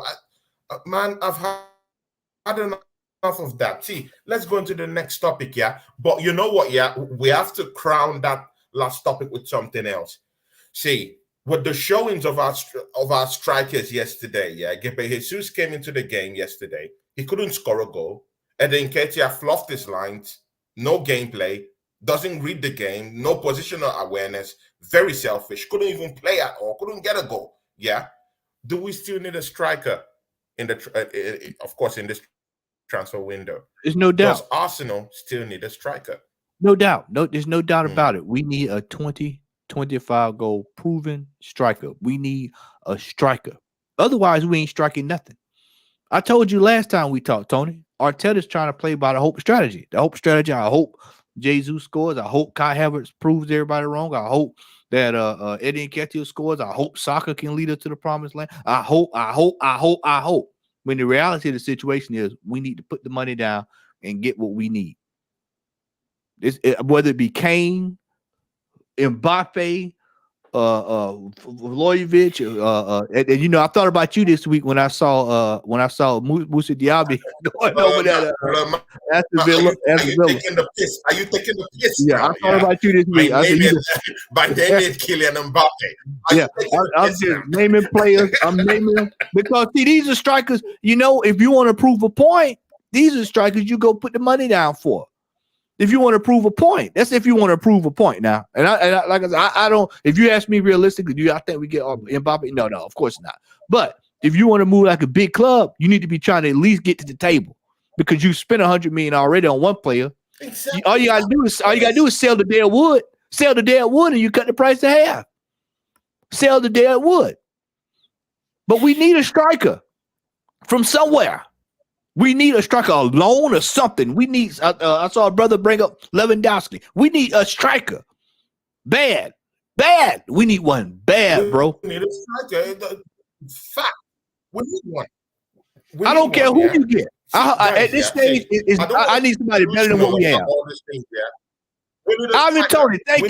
Man, I've had enough of that. See, let's go into the next topic, yeah? But you know what, yeah? We have to crown that last topic with something else. See, with the showings of our strikers yesterday, yeah, Gepe Jesus came into the game yesterday. He couldn't score a goal. And then Nketiah fluffed his lines. No gameplay. Doesn't read the game. No positional awareness. Very selfish. Couldn't even play at all. Couldn't get a goal. Yeah. Do we still need a striker in the of course in this transfer window? There's no doubt. Does Arsenal still need a striker? No doubt. No, there's no doubt about it. We need a 25 goal proven striker. We need a striker. Otherwise, we ain't striking nothing. I told you last time we talked, Tony. Arteta's trying to play by the hope strategy. The hope strategy. I hope Jesus scores. I hope Kai Havertz proves everybody wrong. I hope that Nketiah scores. I hope Saka can lead us to the promised land. I hope. When the reality of the situation is, we need to put the money down and get what we need. Whether it be Kane, Mbappe, Vlojevic, and you know, I thought about you this week when I saw Moussa Diaby going over there. Are you taking the piss? Are you taking the piss? Yeah, I thought about you this week. By naming Kylian Mbappe. I'm just naming players. I'm naming them because see, these are strikers. You know, if you want to prove a point, these are strikers you go put the money down for. If you want to prove a point, that's if you want to prove a point now. And I like I said, I don't. If you ask me realistically, I think we get Mbappe? No, of course not. But if you want to move like a big club, you need to be trying to at least get to the table because you spent $100 million already on one player. Exactly. All you gotta do is sell the dead wood. Sell the dead wood, and you cut the price to half. Sell the dead wood. But we need a striker from somewhere. We need a striker, a loan or something. We need. I saw a brother bring up Lewandowski. We need a striker. Bad. We need one. Bad, bro. We need a striker. Fact. We need one. I don't care who you get. At this stage, I need somebody better than what we have. Ivan Toney, thank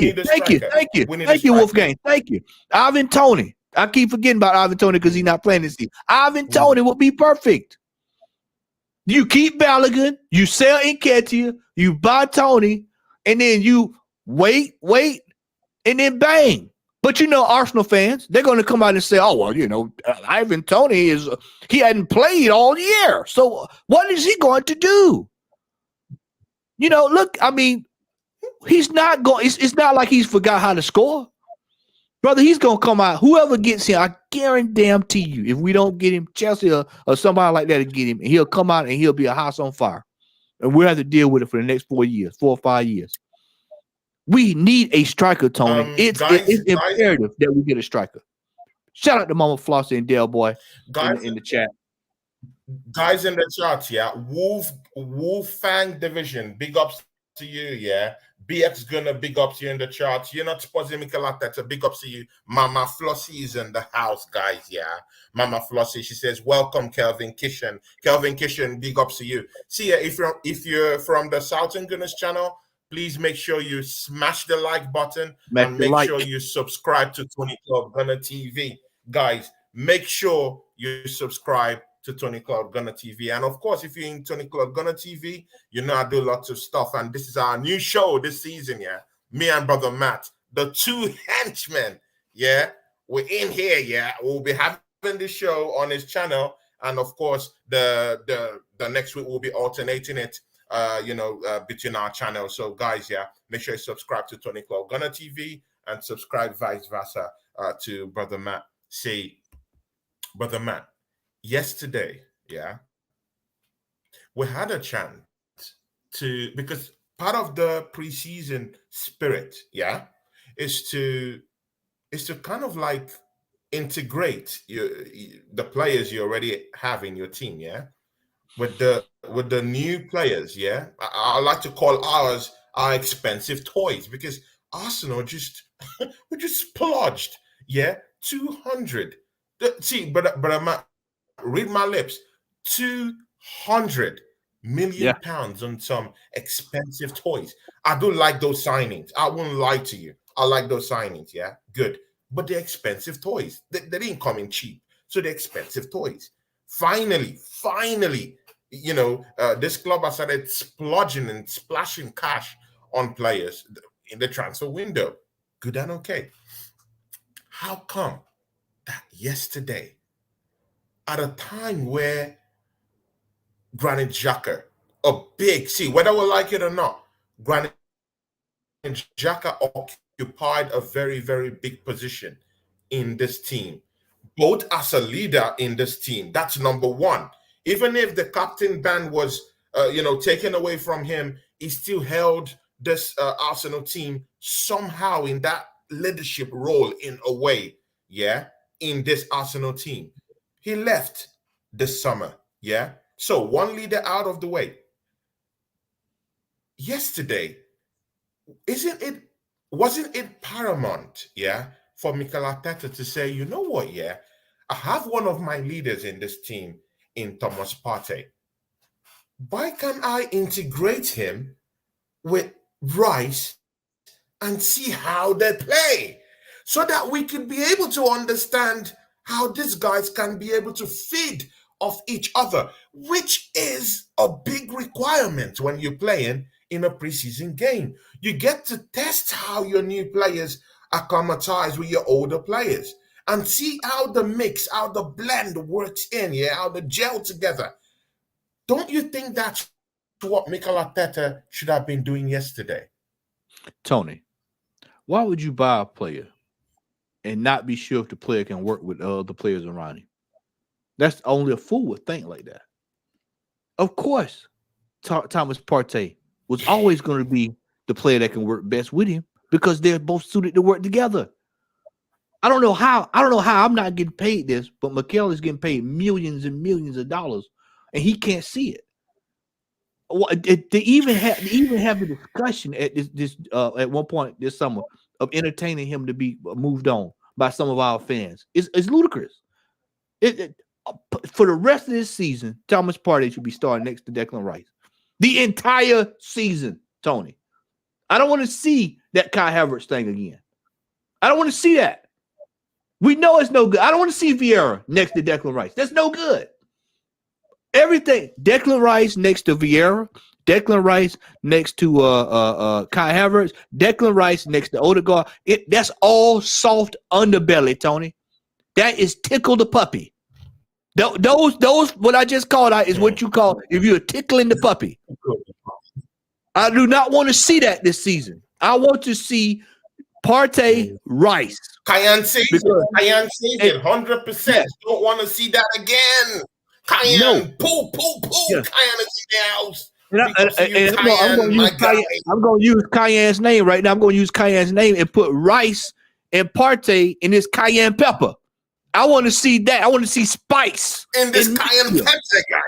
you, Wolfgang, thank you. Ivan Toney. I keep forgetting about Ivan Toney because he's not playing this season. Ivan Toney would be perfect. You keep Balogun, you sell Nketiah, you buy Toney, and then you wait, and then bang. But you know, Arsenal fans, they're going to come out and say, oh, well, you know, Ivan Toney he hadn't played all year. So what is he going to do? You know, look, I mean, he's not going, it's not like he's forgot how to score. Brother, he's going to come out. Whoever gets him, I guarantee you, if we don't get him, Chelsea or somebody like that to get him, and he'll come out and he'll be a house on fire. And we'll have to deal with it for the next 4 or 5 years. We need a striker, Tony. It's imperative that we get a striker. Shout out to Mama Flossie and Dale Boy in the chat. Guys in the chat, yeah. Wolfang Division, big ups to you, yeah. BX gonna big ups you in the chat. You're not supposing Mikelata, big ups to you. Mama Flossie is in the house, guys, yeah. Mama Flossie, she says, welcome, Kelvin Kishan. Kelvin Kishan, big ups to you. See, if you're from the Southern Gunners channel, please make sure you smash the like button and make sure you subscribe to 20 Club Gunner TV. Guys, make sure you subscribe to Tony Cloud Gunner TV. And of course, if you're in Tony Cloud Gunner TV, you know I do lots of stuff. And this is our new show this season, yeah. Me and Brother Matt, the two henchmen, yeah. We're in here, yeah. We'll be having this show on his channel. And of course, the next week we'll be alternating it, between our channels. So guys, yeah, make sure you subscribe to Tony Cloud Gunner TV and subscribe vice versa to Brother Matt. See, Brother Matt, yesterday, yeah, we had a chance because part of the preseason spirit, yeah, is to kind of like integrate the players you already have in your team, yeah, with the new players, yeah. I like to call ours our expensive toys because Arsenal we just splurged, yeah, 200. See, but read my lips, 200 million pounds on some expensive toys. I do like those signings. I won't lie to you. I like those signings, yeah, good. But they're expensive toys. They didn't come in cheap. So they're expensive toys. Finally, this club has started splurging and splashing cash on players in the transfer window. Good and okay. How come that yesterday, at a time where Granit Xhaka, whether we like it or not, Granit Xhaka occupied a very, very big position in this team, both as a leader in this team. That's number one. Even if the captain band was, taken away from him, he still held this Arsenal team somehow in that leadership role in a way, yeah, in this Arsenal team. He left this summer, yeah. So one leader out of the way. Yesterday, wasn't it paramount, yeah, for Mikel Arteta to say, you know what, yeah, I have one of my leaders in this team in Thomas Partey. Why can't I integrate him with Rice and see how they play so that we can be able to understand how these guys can be able to feed off each other, which is a big requirement when you're playing in a preseason game. You get to test how your new players acclimatize with your older players and see how the mix, how the blend works in, yeah, how they gel together. Don't you think that's what Mikel Arteta should have been doing yesterday? Tony, why would you buy a player and not be sure if the player can work with the players around him? That's only a fool would think like that. Of course, Thomas Partey was always going to be the player that can work best with him because they're both suited to work together. I don't know how I'm not getting paid this, but Mikel is getting paid millions and millions of dollars, and he can't see it. To even have a discussion at at one point this summer of entertaining him to be moved on by some of our fans is ludicrous. For the rest of this season, Thomas Partey should be starting next to Declan Rice. The entire season, Tony. I don't want to see that Kai Havertz thing again. I don't want to see that. We know it's no good. I don't want to see Vieira next to Declan Rice. That's no good. Everything. Declan Rice next to Vieira. Declan Rice next to Kai Havertz. Declan Rice next to Odegaard. That's all soft underbelly, Tony. That is tickle the puppy. Those what I just called out is what you call if you're tickling the puppy. I do not want to see that this season. I want to see Partey Rice. Cayenne sees it 100%. Don't want to see that again. Cayenne, poo. Yeah. Cayenne is in the house. I'm going to use Cayenne's name right now. I'm going to use Cayenne's name and put Rice and Partey in this cayenne pepper. I want to see that. I want to see spice in this cayenne pepper, guys.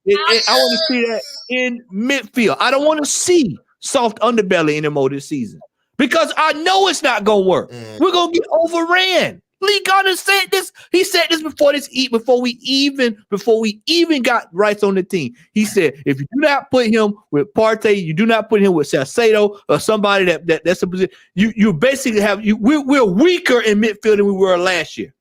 I want to see that in midfield. I don't want to see soft underbelly anymore this season because I know it's not going to work. We're going to get overran. Lee Garner said this. He said this before we even got Rice on the team. He said, if you do not put him with Partey, you do not put him with Salcedo or somebody that's a position. You basically have we're weaker in midfield than we were last year.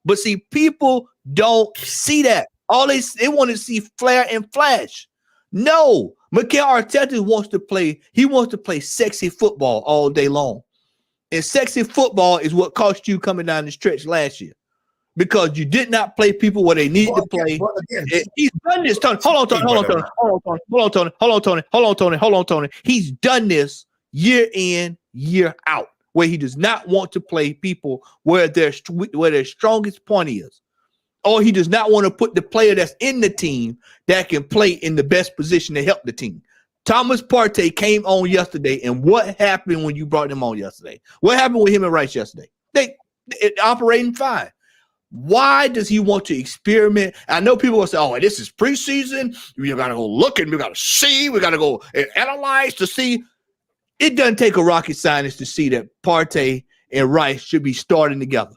But see, people don't see that. All they want to see flair and flash. No, Mikel Arteta wants to play. He wants to play sexy football all day long. And sexy football is what cost you coming down the stretch last year. Because you did not play people where they need to play. He's done this, Tony. Hold on, Tony. He's done this year in, year out, where he does not want to play people where their strongest point is. Or he does not want to put the player that's in the team that can play in the best position to help the team. Thomas Partey came on yesterday, and what happened when you brought him on yesterday? What happened with him and Rice yesterday? They operating fine. Why does he want to experiment? I know people will say, oh, this is preseason. We got to go look and we got to see. We got to go analyze to see. It doesn't take a rocket scientist to see that Partey and Rice should be starting together.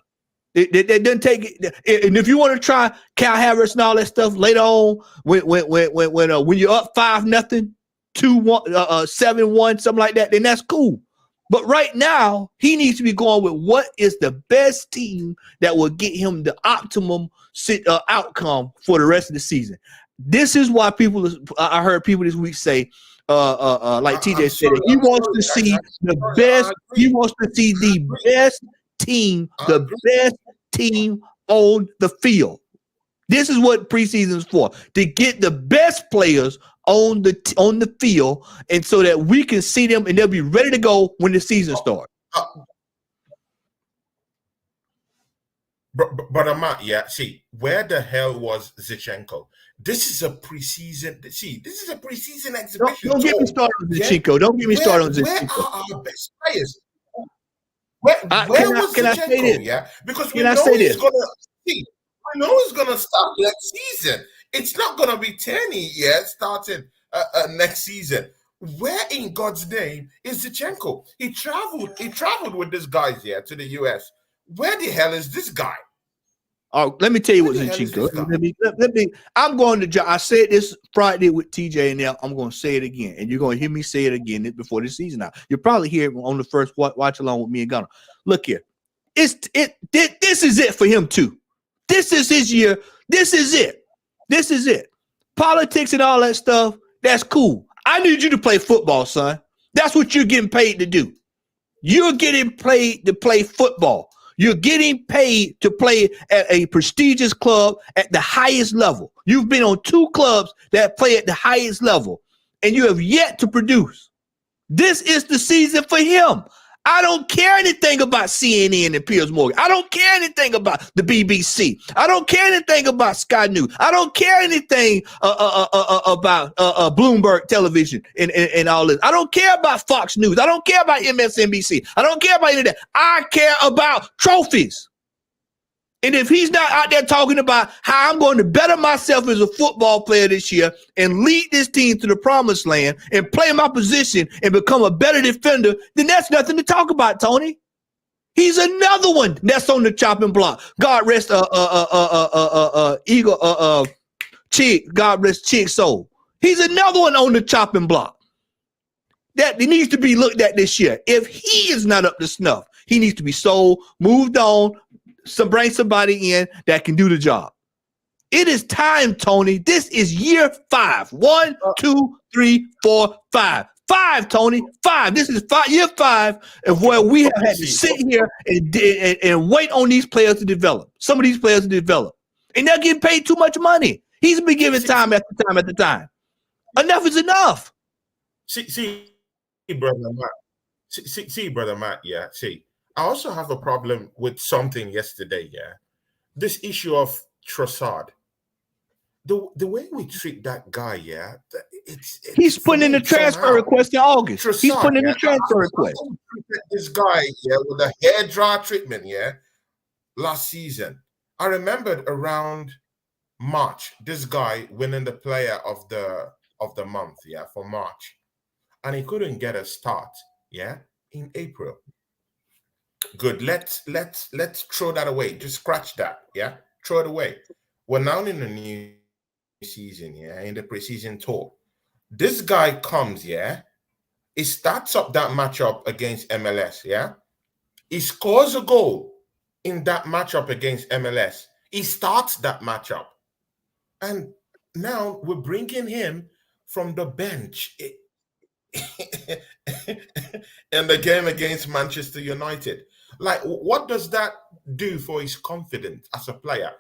It doesn't take it. And if you want to try Cal Havertz and all that stuff later on, when you're up 5-0, 2-1, 7-1, something like that, then that's cool. But right now, he needs to be going with what is the best team that will get him the optimum outcome for the rest of the season. This is why I heard people this week say, like TJ said, he wants to see the best. He wants to see the best team, the best team on the field. This is what preseason is for, to get the best players on the field, and so that we can see them and they'll be ready to go when the season starts. But Matt, see, where the hell was Zinchenko? This is a preseason. See, this is a preseason exhibition. Don't get me started on Zinchenko. Yeah? Don't get me started on Zinchenko. Where are our best players? Where was Zinchenko? Yeah, because we know he's gonna see. I know he's gonna start next season. It's not gonna be Tenny, starting next season. Where in God's name is Zinchenko? He traveled with these guys to the US. Where the hell is this guy? Oh, let me tell you what Zinchenko. Let me. I'm going to. I said this Friday with TJ and now I'm going to say it again, and you're going to hear me say it again before the season out. You'll probably hear it on the first watch along with me and Gunnar. Look here, this is it for him too. This is his year. This is it. This is it. Politics and all that stuff, that's cool. I need you to play football, son. That's what you're getting paid to do. You're getting paid to play football. You're getting paid to play at a prestigious club at the highest level. You've been on 2 clubs that play at the highest level, and you have yet to produce. This is the season for him. I don't care anything about CNN and Piers Morgan. I don't care anything about the BBC. I don't care anything about Sky News. I don't care anything about Bloomberg Television and all this. I don't care about Fox News. I don't care about MSNBC. I don't care about any of that. I care about trophies. And if he's not out there talking about how I'm going to better myself as a football player this year and lead this team to the promised land and play my position and become a better defender, then that's nothing to talk about, Tony. He's another one that's on the chopping block. God rest Chick. God rest Chick soul. He's another one on the chopping block that needs to be looked at this year. If he is not up to snuff, he needs to be sold, moved on. Bring somebody in that can do the job. It is time, Tony. This is year 5. 1, 2, 3, 4, 5. 5, Tony. 5. This is year 5 of where we have had to sit here and wait on these players to develop. Some of these players to develop. And they're getting paid too much money. He's been given time after time after time. Enough is enough. See, brother Matt. See, brother Matt, see. I also have a problem with something yesterday, this issue of Trossard. The way we treat that guy, he's putting in the transfer request in August. Trossard, he's putting in the transfer request. This guy, with the hair dry treatment, last season. I remembered around March, this guy winning the player of the month, for March. And he couldn't get a start, in April. Good. Let's throw that away. Just scratch that. Throw it away. We're now in the new season. In the preseason tour. This guy comes. He starts up that matchup against MLS. He scores a goal in that matchup against MLS. He starts that matchup. And now we're bringing him from the bench in the game against Manchester United. Like, what does that do for his confidence as a player?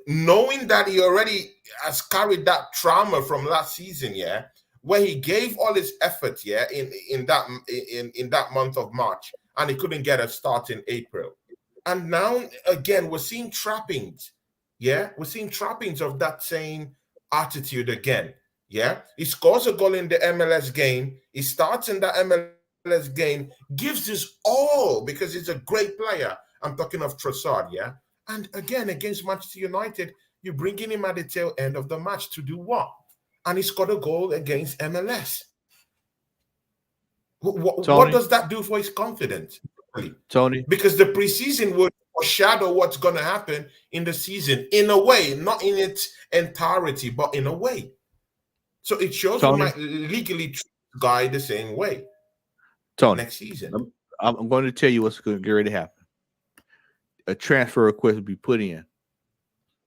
Knowing that he already has carried that trauma from last season, yeah, where he gave all his effort, yeah, in that month of March, and he couldn't get a start in April. And now again, we're seeing trappings. Yeah, we're seeing trappings of that same attitude again. Yeah, he scores a goal in the MLS game. He starts in the MLS game, gives his all because he's a great player. I'm talking of Trossard, yeah. And again, against Manchester United, you're bringing him at the tail end of the match to do what? And he scored a goal against MLS. What does that do for his confidence, Tony? Because the preseason would foreshadow what's going to happen in the season, in a way, not in its entirety, but in a way. So it shows we might legally treat the guy the same way. Tony, next season. I'm going to tell you what's going to get ready to happen. A transfer request will be put in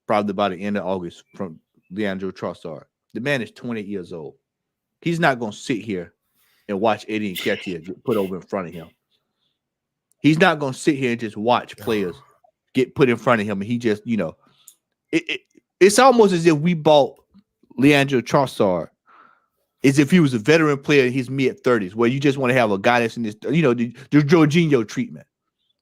probably by the end of August from Leandro Trossard. The man is 28 years old. He's not going to sit here and watch Eddie Nketiah get put over in front of him. He's not going to sit here and just watch players get put in front of him. And he just, it's almost as if we bought Leandro Trossard as if he was a veteran player in his mid-30s, where you just want to have a guy that's in this, the Jorginho treatment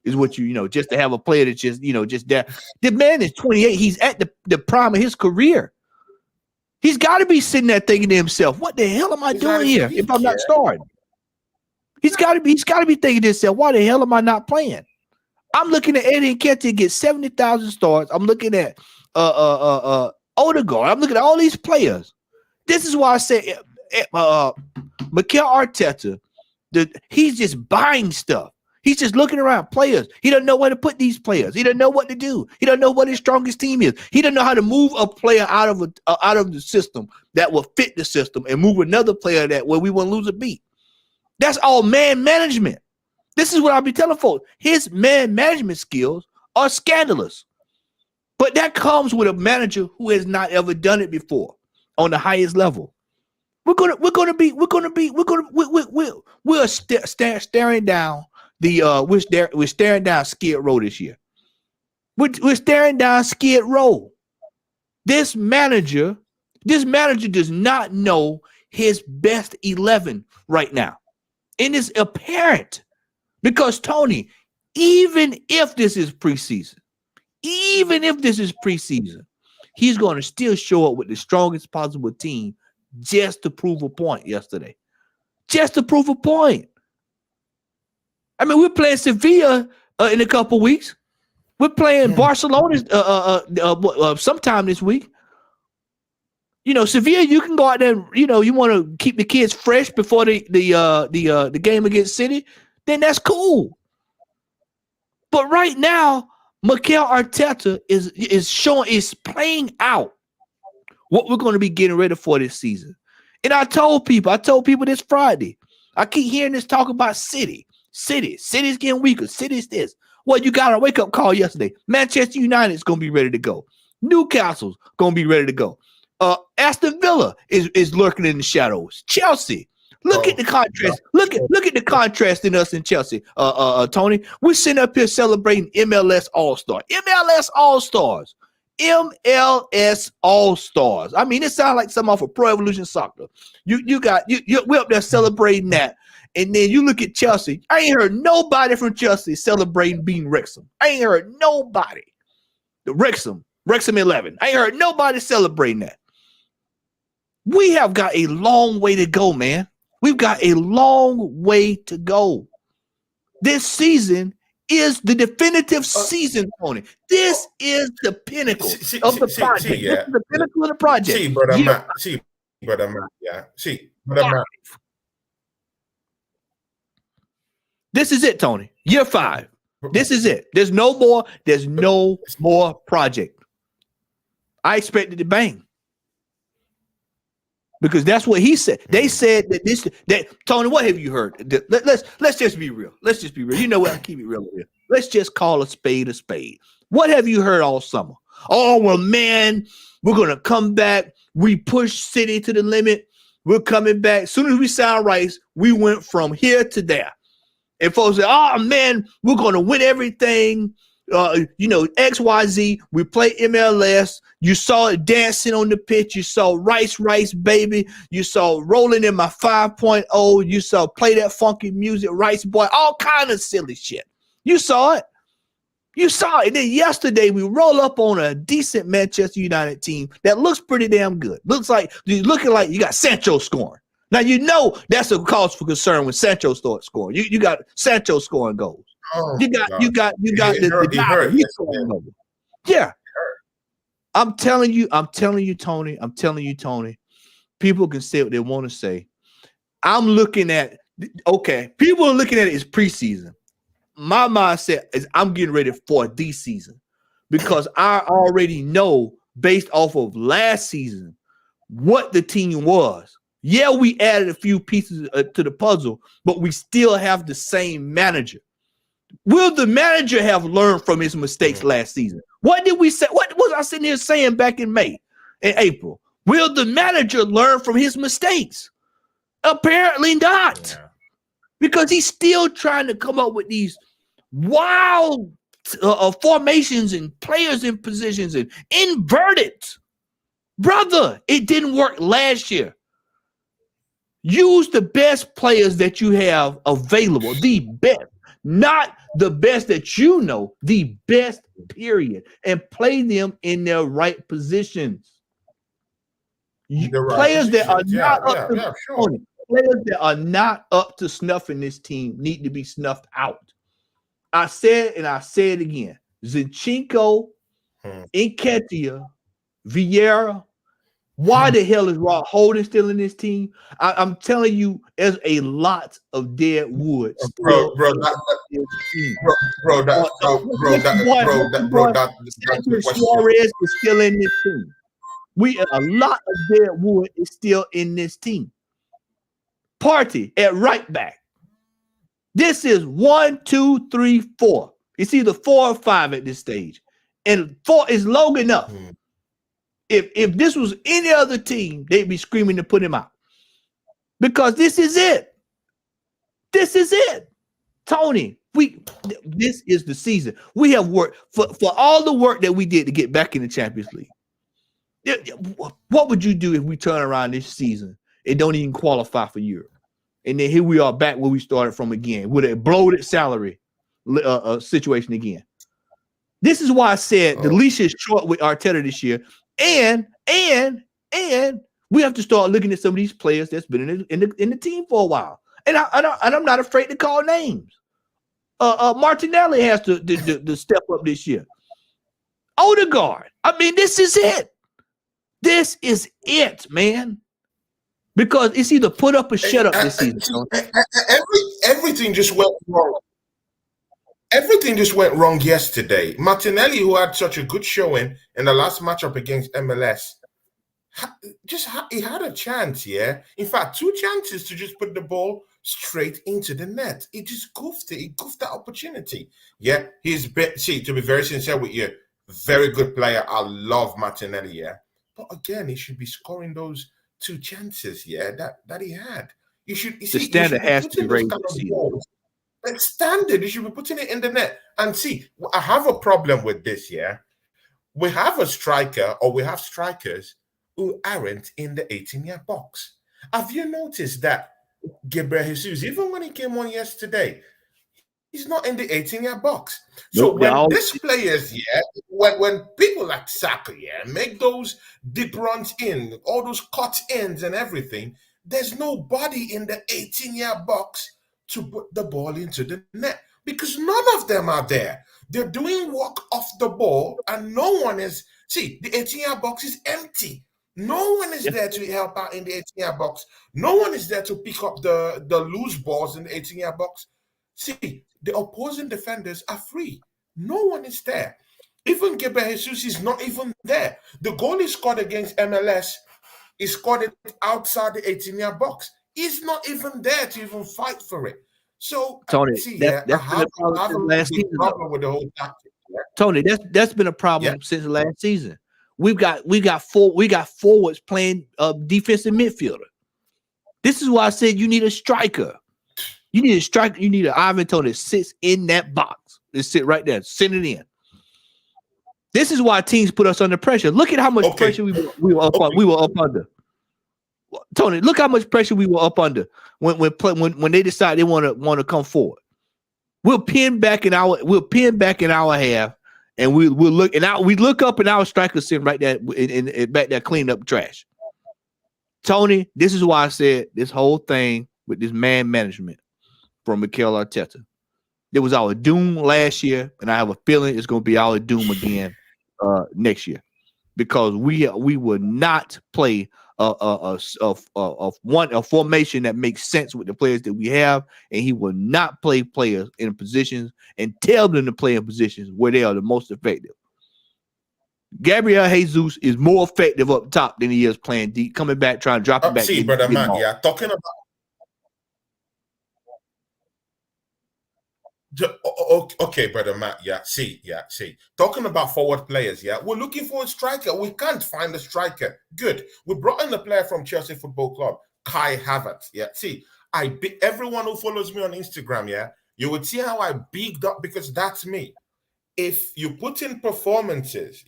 is what just to have a player that's just, just there. The man is 28. He's at the prime of his career. He's got to be sitting there thinking to himself, what the hell am I doing here if I'm not starting? He's got to be thinking to himself, why the hell am I not playing? I'm looking at Eddie Nketiah get 70,000 starts. I'm looking at Odegaard. I'm looking at all these players. This is why I say Mikel Arteta, he's just buying stuff. He's just looking around players. He doesn't know where to put these players. He doesn't know what to do. He doesn't know what his strongest team is. He doesn't know how to move a player out of the system that will fit the system and move another player that where we won't lose a beat. That's all man management. This is what I'll be telling folks. His man management skills are scandalous. But that comes with a manager who has not ever done it before on the highest level. We're staring down we're staring down Skid Row this year. We're staring down Skid Row. This manager does not know his best 11 right now. And it's apparent because, Tony, even if this is preseason, he's going to still show up with the strongest possible team just to prove a point yesterday. Just to prove a point. I mean, we're playing Sevilla in a couple weeks. We're playing Barcelona sometime this week. Sevilla, you can go out there. You want to keep the kids fresh before the game against City. Then that's cool. But right now, Mikel Arteta is playing out what we're going to be getting ready for this season. And I told people this Friday. I keep hearing this talk about City. City's getting weaker. City's this. Well, you got a wake-up call yesterday. Manchester United's going to be ready to go. Newcastle's going to be ready to go. Aston Villa is lurking in the shadows. Chelsea. Look at the contrast. Look at the contrast in us in Chelsea. Tony, we're sitting up here celebrating MLS All-Star. MLS All-Stars. MLS All-Stars. I mean, it sounds like something off of Pro Evolution Soccer. We're up there celebrating that. And then you look at Chelsea. I ain't heard nobody from Chelsea celebrating beating Wrexham. I ain't heard nobody. The Wrexham 11. I ain't heard nobody celebrating that. We have got a long way to go, man. We've got a long way to go. This season is the definitive season, Tony. This is the pinnacle of the project. This is the pinnacle of the project. Brother Matt. This is it, Tony. Year 5. This is it. There's no more project. I expected to bang. Because that's what he said. They said that Tony, what have you heard? Let's just be real. Let's just be real. You know what? I keep it real here. Let's just call a spade a spade. What have you heard all summer? Oh, well, man, we're going to come back. We push City to the limit. We're coming back. As soon as we signed Rice, we went from here to there. And folks say, oh, man, we're going to win everything. XYZ. We play MLS. You saw it dancing on the pitch. You saw Rice, baby. You saw rolling in my 5.0. You saw play that funky music, Rice boy, all kind of silly shit. You saw it. And then yesterday we roll up on a decent Manchester United team that looks pretty damn good. Looking like you got Sancho scoring. Now you know that's a cause for concern when Sancho starts scoring. You got Sancho scoring goals. Oh, you got the guy scoring goals. Yeah. I'm telling you, Tony. People can say what they want to say. I'm looking at people are looking at it as preseason. My mindset is I'm getting ready for the season because I already know based off of last season what the team was. Yeah, we added a few pieces to the puzzle, but we still have the same manager. Will the manager have learned from his mistakes last season? What did we say? What was I sitting here saying back in April? Will the manager learn from his mistakes? Apparently not. Yeah. Because he's still trying to come up with these wild formations and players in positions and inverted. Brother, it didn't work last year. Use the best players that you have available, the best, not the best that you know, the best, period, and play them in their right positions. Players that are not up to players that are not up to snuff in this team need to be snuffed out. I said it again. Zinchenko, Nketiah, Vieira. Why the hell is Rob Holding still in this team? I'm telling you, there's a lot of dead wood. Suarez is still in this team. A lot of dead wood is still in this team. Party at right back. This is 1, 2, 3, 4. It's either 4 or 5 at this stage. And 4 is low enough. If this was any other team, they'd be screaming to put him out. Because this is it. This is it. Tony, this is the season. We have worked for all the work that we did to get back in the Champions League. What would you do if we turn around this season and don't even qualify for Europe? And then here we are back where we started from again with a bloated salary situation again. This is why I said the leash is short with Arteta this year. And we have to start looking at some of these players that's been in the team for a while. And I'm not afraid to call names. Martinelli has to step up this year. Odegaard. I mean, this is it. This is it, man. Because it's either put up or shut up this season. Everything just went wrong. Everything just went wrong yesterday. Martinelli, who had such a good showing in the last matchup against MLS, he had a chance, yeah? In fact, 2 chances to just put the ball straight into the net. He just goofed it. He goofed that opportunity. Yeah, to be very sincere with you, very good player. I love Martinelli, yeah? But again, he should be scoring those 2 chances, yeah, that he had. The standard has to be raised this season. It's standard. You should be putting it in the net. And see, I have a problem with this, yeah? We have a striker, or we have strikers who aren't in the 18-yard box. Have you noticed that Gabriel Jesus, even when he came on yesterday, he's not in the 18-yard box. So when these players, yeah, when people like Saka, yeah, make those deep runs in, all those cut ins and everything, there's nobody in the 18-yard box to put the ball into the net because none of them are there. They're doing work off the ball and no one is. See, the 18-yard box is empty. No one is there to help out in the 18-yard box. No one is there to pick up the loose balls in the 18-yard box. See, the opposing defenders are free. No one is there. Even Gabriel Jesus is not even there. The goal he scored against MLS, he scored it outside the 18-yard box. He's not even there to even fight for it. So, Tony, I have a big problem with the whole tactic. Tony, that's been a problem since last season. We got forwards playing defensive midfielder. This is why I said you need a striker. You need a striker. You need an Ivan Toney that sits in that box. Just sit right there. Send it in. This is why teams put us under pressure. Look at how much pressure we were up under. Tony, look how much pressure we were up under when they decide they want to come forward. We'll pin back in our half, and we'll look up and our striker sitting right there in back there cleaning up trash. Tony, this is why I said this whole thing with this man management from Mikel Arteta. It was our doom last year, and I have a feeling it's going to be our doom again next year, because we will not play a formation that makes sense with the players that we have, and he will not play players in positions and tell them to play in positions where they are the most effective. Gabriel Jesus is more effective up top than he is playing deep, coming back, trying to drop it back. See, brother Matt, talking about. Okay, brother Matt. See. Talking about forward players, we're looking for a striker. We can't find a striker. Good. We brought in a player from Chelsea Football Club, Kai Havertz. See, everyone who follows me on Instagram, you would see how I bigged up, because that's me. If you put in performances,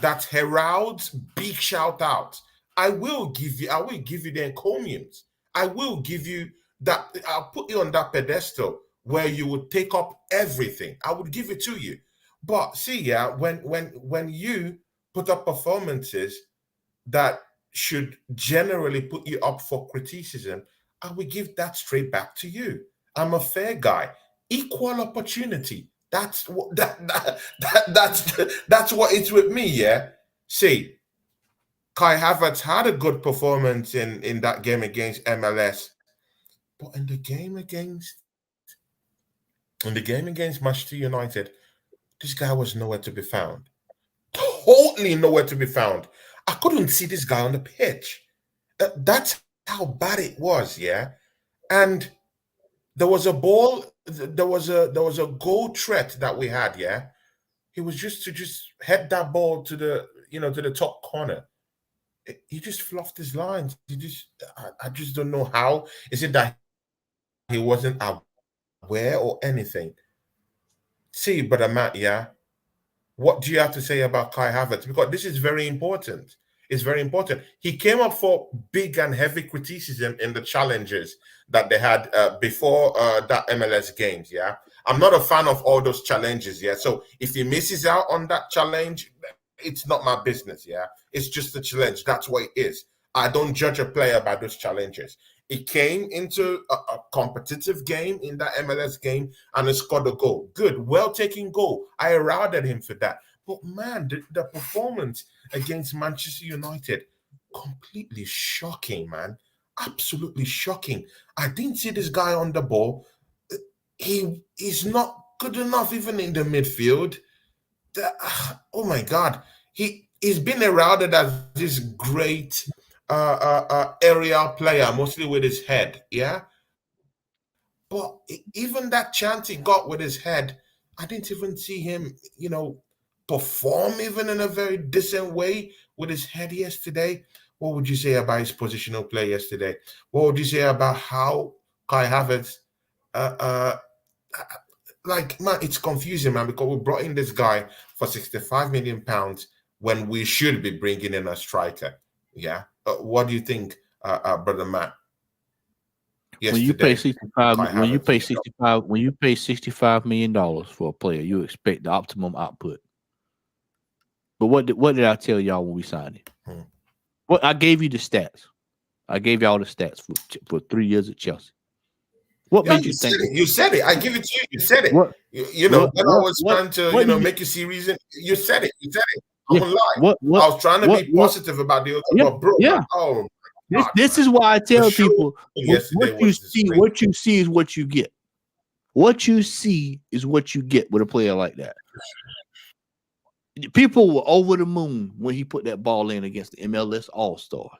that heralds big shout outs, I will give you the encomiums. I will give you that. I'll put you on that pedestal where you would take up everything. I would give it to you. But see, when you put up performances that should generally put you up for criticism, I will give that straight back to you. I'm a fair guy. Equal opportunity. That's what that's what it's with me, See, Kai Havertz had a good performance in that game against MLS, but in the game against Manchester United, this guy was nowhere to be found. Totally nowhere to be found. I couldn't see this guy on the pitch. That's how bad it was, And there was a ball. There was a goal threat that we had. He was just head that ball to the top corner. He just fluffed his lines. I just don't know how. Is it that he wasn't aware or anything? See, brother Matt, what do you have to say about Kai Havertz? Because this is very important. It's very important. He came up for big and heavy criticism in the challenges that they had before that MLS games, I'm not a fan of all those challenges, So if he misses out on that challenge, it's not my business, It's just a challenge. That's what it is. I don't judge a player by those challenges. He came into a competitive game in that MLS game and he scored a goal. Good, well-taken goal. I heralded him for that. But man, the performance against Manchester United, completely shocking, man. Absolutely shocking. I didn't see this guy on the ball. He's not good enough even in the midfield. Oh my God. He's been heralded as this great aerial player, mostly with his head, But even that chance he got with his head, I didn't even see him, perform even in a very decent way with his head yesterday. What would you say about his positional play yesterday? What would you say about how Kai Havertz, man, it's confusing, man, because we brought in this guy for £65 million when we should be bringing in a striker. What do you think, brother Matt? When you pay $65 million for a player, you expect the optimum output. But what did I tell y'all when we signed him? Well, I gave you the stats. I gave y'all the stats for 3 years at Chelsea. What made you think? You said it. I give it to you. You said it. When I was trying to, make you see reason. You said it. You said it. I won't lie. I was trying to be positive about the other, but bro, oh. This is why I tell people what you see is what you get. What you see is what you get with a player like that. People were over the moon when he put that ball in against the MLS All-Stars.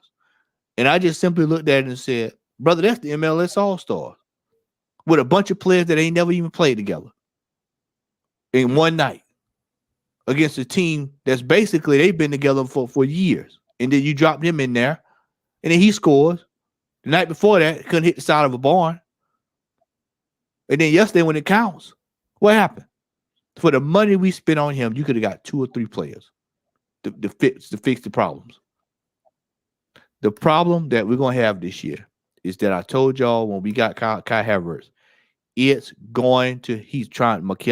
And I just simply looked at it and said, brother, that's the MLS All-Stars with a bunch of players that ain't never even played together. in one night against a team that's basically they've been together for years. And then you drop him in there, and then he scores. The night before that, couldn't hit the side of a barn. And then yesterday when it counts, what happened? For the money we spent on him, you could have got 2 or 3 players to fix the problems. The problem that we're going to have this year is that I told y'all when we got Kai Havertz, Mikel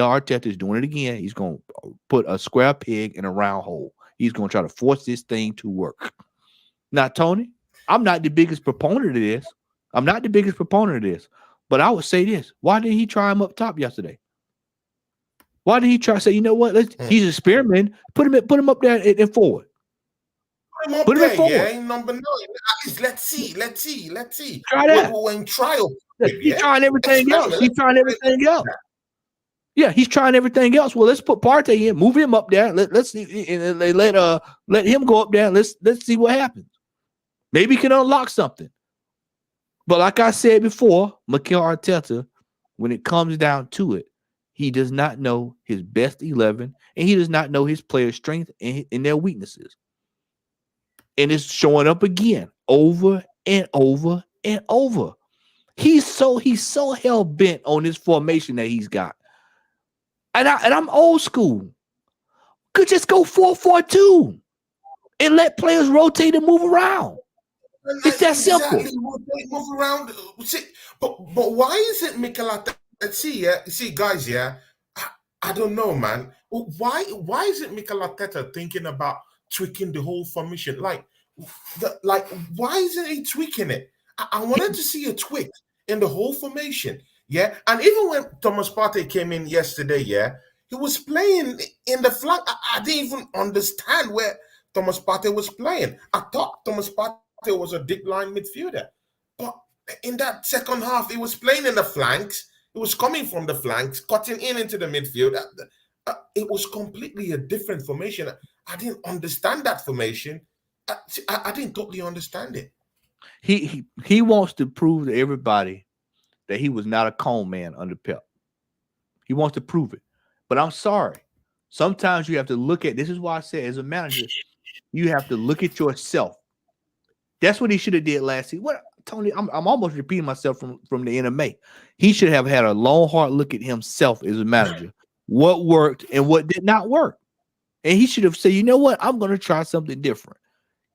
Arteta is doing it again. He's going to put a square peg in a round hole. He's going to try to force this thing to work. Now, Tony, I'm not the biggest proponent of this. But I would say this. Why didn't he try him up top yesterday? Why did he try to say, you know what? He's experimenting. Put him up there and forward. Put him forward. Yeah, number 9. Let's see. Try that. We're in trial. He's trying everything else. Yeah, he's trying everything else. Well, let's put Partey in, move him up there. Let's see, and let him go up there. Let's see what happens. Maybe he can unlock something. But like I said before, Mikel Arteta, when it comes down to it, he does not know his best 11, and he does not know his players' strengths and their weaknesses. And it's showing up again over and over and over. He's so hell bent on this formation that he's got. And I'm old school. Could just go 4-4-2 and let players rotate and move around. It's that simple. Move around. See, but why is it Mikel Arteta? See, guys, I don't know, man. Why is it Mikel Arteta thinking about tweaking the whole formation? Like, why isn't he tweaking it? I wanted to see a tweak in the whole formation. Yeah, and even when Thomas Partey came in yesterday, he was playing in the flank. I didn't even understand where Thomas Partey was playing. I thought Thomas Partey was a deep line midfielder, but in that second half, he was playing in the flanks. He was coming from the flanks, cutting into the midfield. It was completely a different formation. I didn't understand that formation. I didn't totally understand it. He wants to prove to everybody that he was not a con man under Pep. He wants to prove it. But I'm sorry. Sometimes you have to look at, this is why I said as a manager, you have to look at yourself. That's what he should have did last season. What, Tony, I'm almost repeating myself from the NMA. He should have had a long, hard look at himself as a manager. What worked and what did not work. And he should have said, you know what? I'm going to try something different.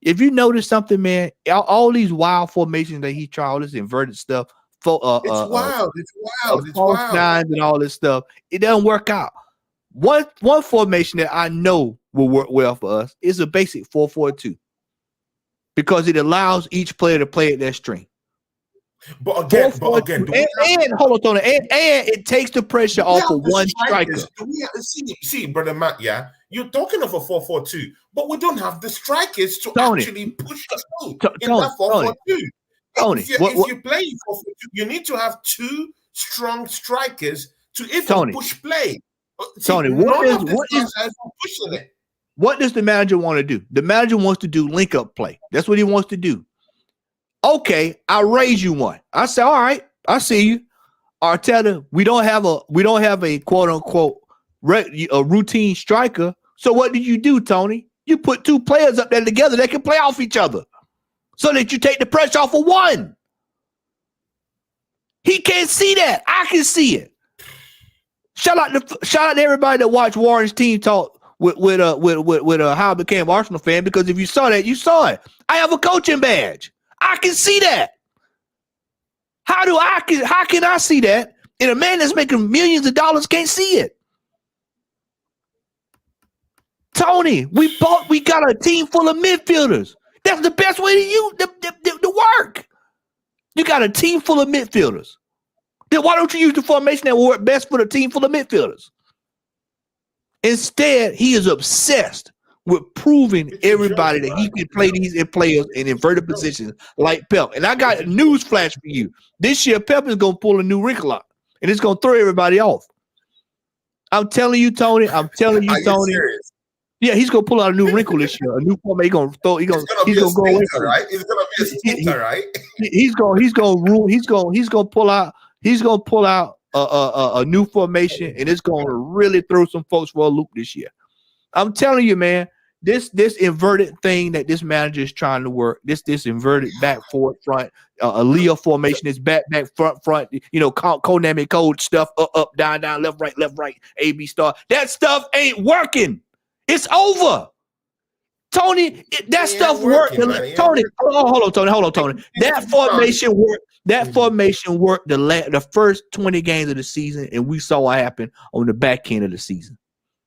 If you notice something, man, all these wild formations that he tried, all this inverted stuff, it's wild. It's wild. Nines and all this stuff, it doesn't work out. One formation that I know will work well for us is a basic 4-4-2 because it allows each player to play at their strength. But again, and hold on, Tony, and it takes the pressure off of one striker. See, brother Matt, you're talking of a 4-4-2, but we don't have the strikers to actually push us through in that 4-4-2. Tony, if you play 4-4-2, you need to have 2 strong strikers to even push play. Tony, what does the manager want to do? The manager wants to do link-up play. That's what he wants to do. Okay, I raise you one. I say, all right, I see you. Arteta, we don't have a quote unquote a routine striker. So what do you do, Tony? You put 2 players up there together that can play off each other, so that you take the pressure off of one. He can't see that. I can see it. Shout out to everybody that watched Warren's team talk with how I became Arsenal fan, because if you saw that, you saw it. I have a coaching badge. I can see that. How can I see that? And a man that's making millions of dollars can't see it. Tony, we got a team full of midfielders. That's the best way to work. You got a team full of midfielders. Then why don't you use the formation that will work best for the team full of midfielders? Instead, he is obsessed with proving everybody that he can play these players in inverted positions like Pep. And I got a news flash for you. This year, Pep is going to pull a new wrinkle out, and it's going to throw everybody off. I'm telling you, Tony. Are you serious? Yeah, he's gonna pull out a new wrinkle this year. A new format. He's gonna go away from it. Right? It's gonna be a stinker, right? He's gonna pull out a new formation, and it's going to really throw some folks for a loop this year. I'm telling you, man. This inverted thing that this manager is trying to work, this inverted back, forward, front, a Leo formation, is back, front, Konami code stuff, up, down, left, right, A, B star. That stuff ain't working. It's over. Tony, that stuff worked. Tony, hold on, Tony. That formation worked. That formation worked the first 20 games of the season, and we saw what happened on the back end of the season.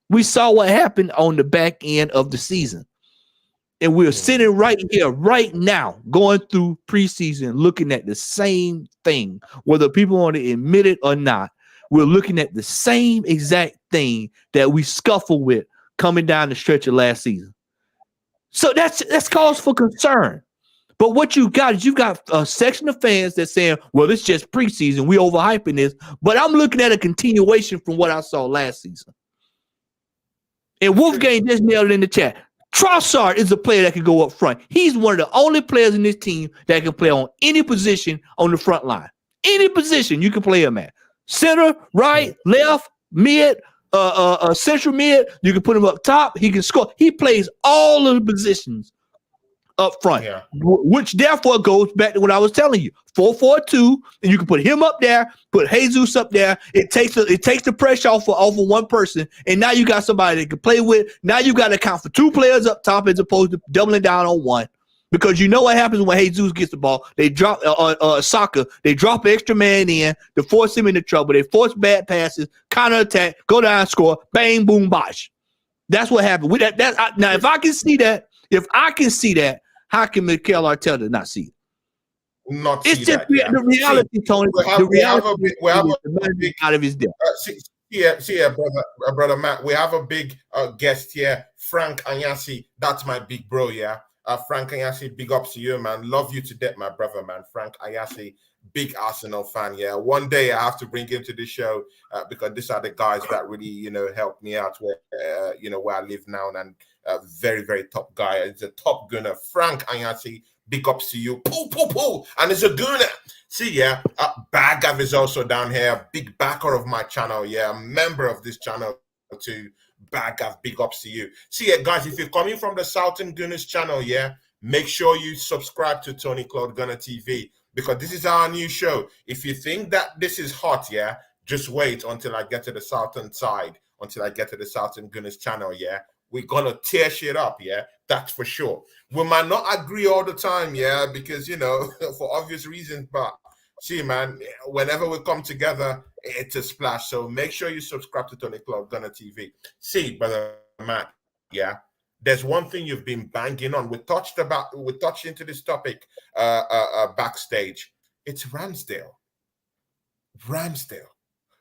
We saw what happened on the back end of the season. And we're sitting right here, right now, going through preseason, looking at the same thing. Whether people want to admit it or not, we're looking at the same exact thing that we scuffled with coming down the stretch of last season. So that's cause for concern. But what you got is a section of fans that's saying, well, it's just preseason. We overhyping this. But I'm looking at a continuation from what I saw last season. And Wolfgang just nailed it in the chat. Trossard is a player that can go up front. He's one of the only players in this team that can play on any position on the front line. Any position you can play him at. Center, right, left, mid, central mid. You can put him up top. He can score. He plays all of the positions up front, which therefore goes back to what I was telling you. 4-4-2, and you can put him up there, put Jesus up there. It takes the pressure off of one person, and now you got somebody that can play with. Now you got to account for two players up top as opposed to doubling down on one. Because you know what happens when Jesus gets the ball. They drop soccer. They drop an extra man in to force him into trouble. They force bad passes, counterattack, go down, score, bang, boom, bosh. That's what happened. Now, if I can see that, how can Mikel Arteta not see it? It's just the reality, Tony. The reality is out of his depth. Brother Matt. We have a big guest here, Frank Anyasi. That's my big bro, yeah. Frank Anyasi, big ups to you, man. Love you to death, my brother, man. Frank Anyasi, big Arsenal fan, yeah. One day I have to bring him to the show because these are the guys that really, helped me out where I live now, and very, very top guy. It's a top gunner. Frank Anyasi, big ups to you. Poo. And it's a gunner. See, yeah. Bagav is also down here. Big backer of my channel, yeah. A member of this channel too. Bagav, big ups to you. See, yeah, guys, if you're coming from the Southern Gunners channel, yeah, make sure you subscribe to Tony Claude Gunner TV because this is our new show. If you think that this is hot, yeah, just wait until I get to the Southern side, until I get to the Southern Gunners channel, yeah. We're going to tear shit up, yeah? That's for sure. We might not agree all the time, yeah, because, for obvious reasons, but see, man, whenever we come together, it's a splash. So make sure you subscribe to Tony Claude Gunner TV. See, Brother Matt, yeah, there's one thing you've been banging on. We touched into this topic backstage. It's Ramsdale.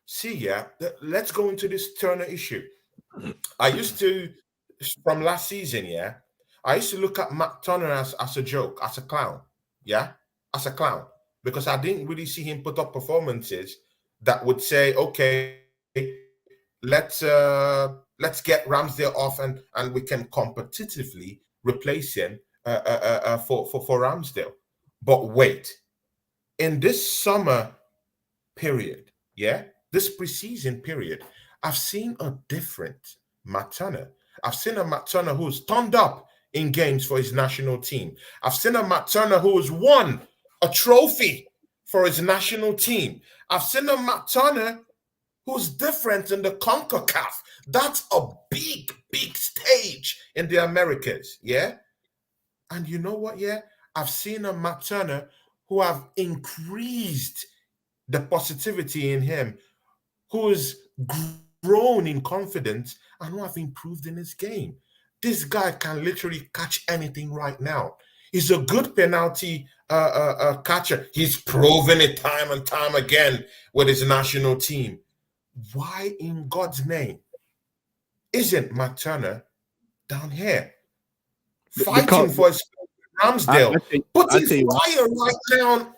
See, yeah, let's go into this Turner issue. I used to, from last season, yeah, I used to look at Matt Turner as a joke, as a clown, yeah, as a clown, because I didn't really see him put up performances that would say, okay, let's get Ramsdale off and we can competitively replace him for Ramsdale. But wait, in this summer period, yeah, this preseason period, I've seen a different Matt Turner. I've seen a Matt Turner who's turned up in games for his national team. I've seen a Matt Turner who has won a trophy for his national team. I've seen a Matt Turner who's different in the CONCACAF. That's a big, big stage in the Americas, yeah? And you know what, yeah? I've seen a Matt Turner who have increased the positivity in him, who's grown in confidence and who have improved in his game. This guy can literally catch anything right now. He's a good penalty catcher. He's proven it time and time again with his national team. Why in God's name isn't Matt Turner down here fighting for his Ramsdale, putting fire right down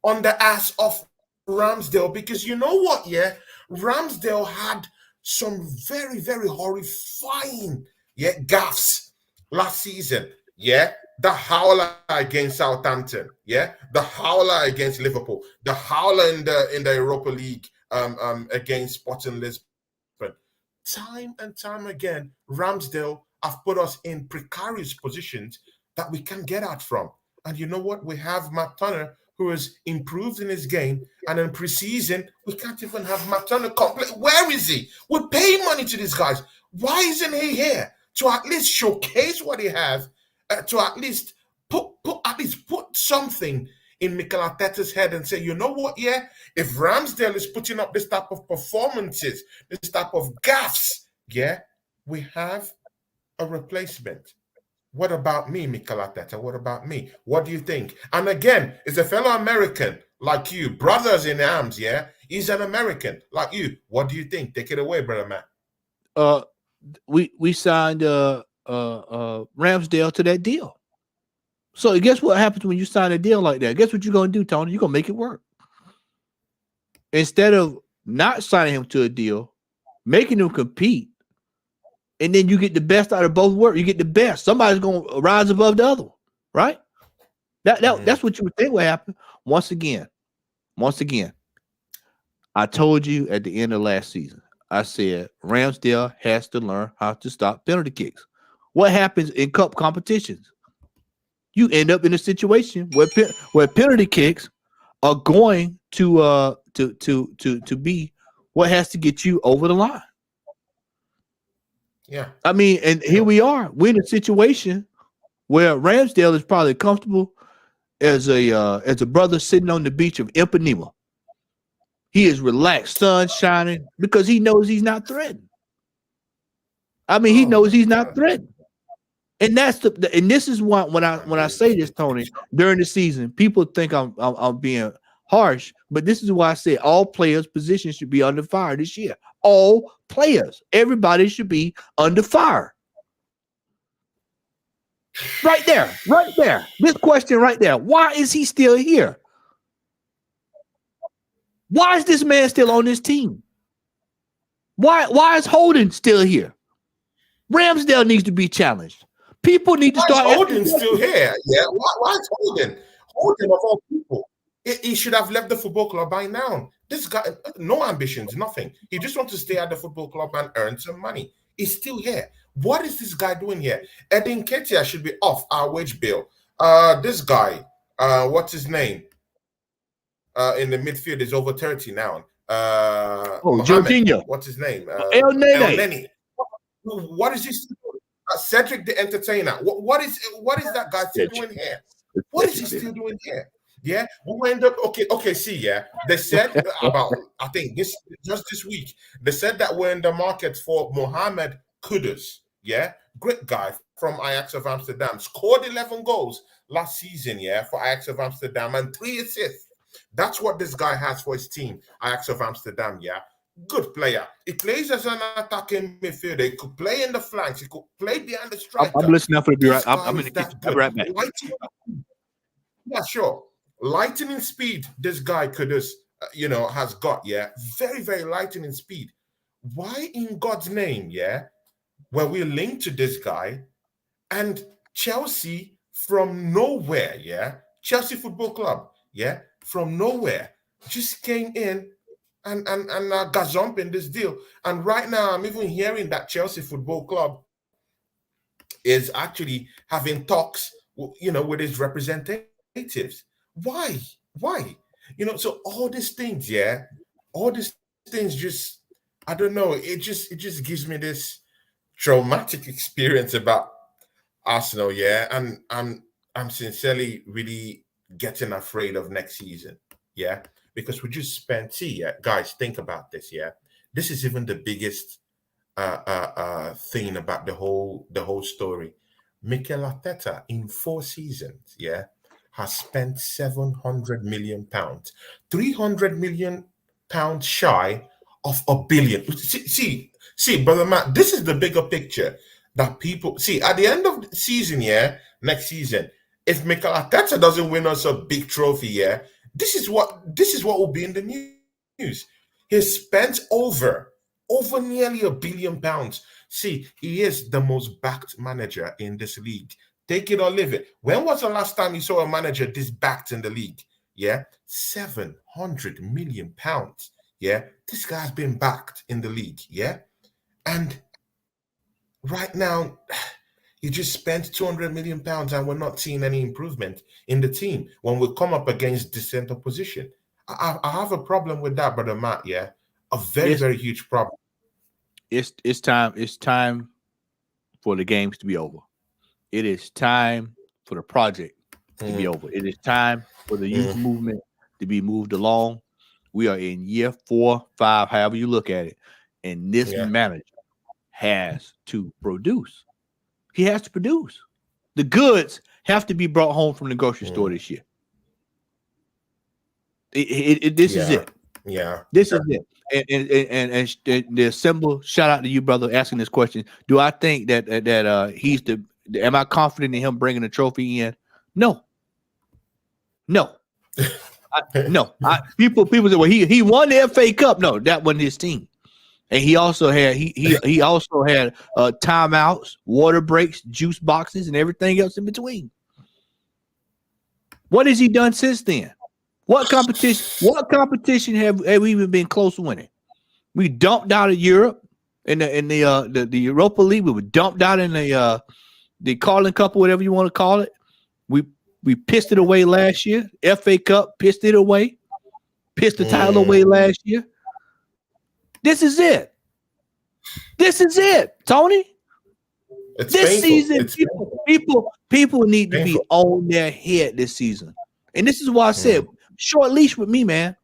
on the ass of Ramsdale? Because you know what, yeah? Ramsdale had some very, very horrifying gaffes last season, yeah? The howler against Southampton, yeah? The howler against Liverpool, the howler in the Europa League against Sporting Lisbon. Time and time again, Ramsdale have put us in precarious positions that we can't get out from. And you know what? We have Matt Turner, who has improved in his game. And in preseason, we can't even have Matt Turner complete. Where is he? We're paying money to these guys. Why isn't he here to at least showcase what he has, to at least put something in Mikel Arteta's head and say, you know what, yeah, if Ramsdale is putting up this type of performances, this type of gaffes, yeah, we have a replacement. What about me, Mikel Arteta? What about me? What do you think? And again, it's a fellow American like you, brothers in arms, yeah? He's an American like you. What do you think? Take it away, brother Matt. We signed Ramsdale to that deal. So guess what happens when you sign a deal like that? Guess what you're going to do, Tony? You're going to make it work. Instead of not signing him to a deal, making him compete, and then you get the best out of both worlds. You get the best. Somebody's going to rise above the other, right? That's what you would think would happen. Once again, I told you at the end of last season, I said Ramsdale has to learn how to stop penalty kicks. What happens in cup competitions? You end up in a situation where penalty kicks are going to be what has to get you over the line. Yeah, I mean, and here we are. We're in a situation where Ramsdale is probably comfortable as a brother sitting on the beach of Ipanema. He is relaxed, sun shining, because he knows he's not threatened. I mean, he knows he's not threatened. And that's and this is why when I say this, Tony, during the season, people think I'm being harsh, but this is why I say all players' positions should be under fire this year. All players, everybody should be under fire. Right there. This question right there. Why is he still here? Why is this man still on this team? Why is Holden still here? Ramsdale needs to be challenged. People need to start. Holden still here? Yeah. Why is Holden? Holden of all people. He should have left the football club by now. This guy, no ambitions, nothing. He just wants to stay at the football club and earn some money. He's still here. What is this guy doing here? Nketiah should be off our wage bill. This guy, what's his name? In the midfield is over 30 now. Jorginho. What's his name? El Nene. What is he still doing? Cedric the Entertainer. What is that guy still doing here? What is he still doing here? Yeah, we end up okay. See, yeah, they said about I think this week they said that we're in the market for Mohamed Kudus. Yeah, great guy from Ajax of Amsterdam, scored 11 goals last season. Yeah, for Ajax of Amsterdam and 3 assists. That's what this guy has for his team, Ajax of Amsterdam. Yeah, good player. He plays as an attacking midfielder. He could play in the flanks. He could play behind the striker. I'm listening for the be right. I'm going to get you right back. Yeah, sure. Lightning speed, this guy Kudus, has got, yeah, very, very lightning speed. Why in God's name, yeah, were we linked to this guy and Chelsea from nowhere, yeah, Chelsea Football Club, yeah, from nowhere, just came in and gazump in this deal. And right now, I'm even hearing that Chelsea Football Club is actually having talks, with his representatives. Why? So all these things, yeah, all these things just, I don't know. It just gives me this traumatic experience about Arsenal, yeah, and I'm sincerely really getting afraid of next season, yeah, because we just spent. See, yeah, guys, think about this, yeah. This is even the biggest thing about the whole story. Mikel Arteta in 4 seasons, yeah, has spent 700 million pounds, 300 million pounds shy of $1 billion. See, brother Matt, this is the bigger picture that people see at the end of the season, yeah, next season. If Mikel Arteta doesn't win us a big trophy, yeah, this is what will be in the news. He spent over nearly £1 billion. See, he is the most backed manager in this league. Take it or leave it. When was the last time you saw a manager this backed in the league? Yeah, 700 million pounds. Yeah, this guy's been backed in the league. Yeah, and right now, you just spent £200 million and we're not seeing any improvement in the team when we come up against decent opposition. I have a problem with that, brother Matt. Yeah, a very huge problem. It's time. It's time for the games to be over. It is time for the project to be over. It is time for the youth movement to be moved along. We are in year 4, 5, however you look at it, and this manager has to produce. He has to produce. The goods have to be brought home from the grocery store this year. This is it. Yeah. This is it. And the symbol, shout out to you, brother, asking this question. Do I think that he's am I confident in him bringing the trophy in? No. People say, well, he won the FA Cup. No, that wasn't his team. And he also had timeouts, water breaks, juice boxes, and everything else in between. What has he done since then? What competition have we even been close to winning? We dumped out of Europe in the Europa League. We were dumped out in the Carling Cup or whatever you want to call it. We pissed it away last year. FA Cup, pissed it away. Pissed the title away last year. This is it. Tony. It's this painful. season, people need to be on their head this season. And this is why I said, short leash with me, man.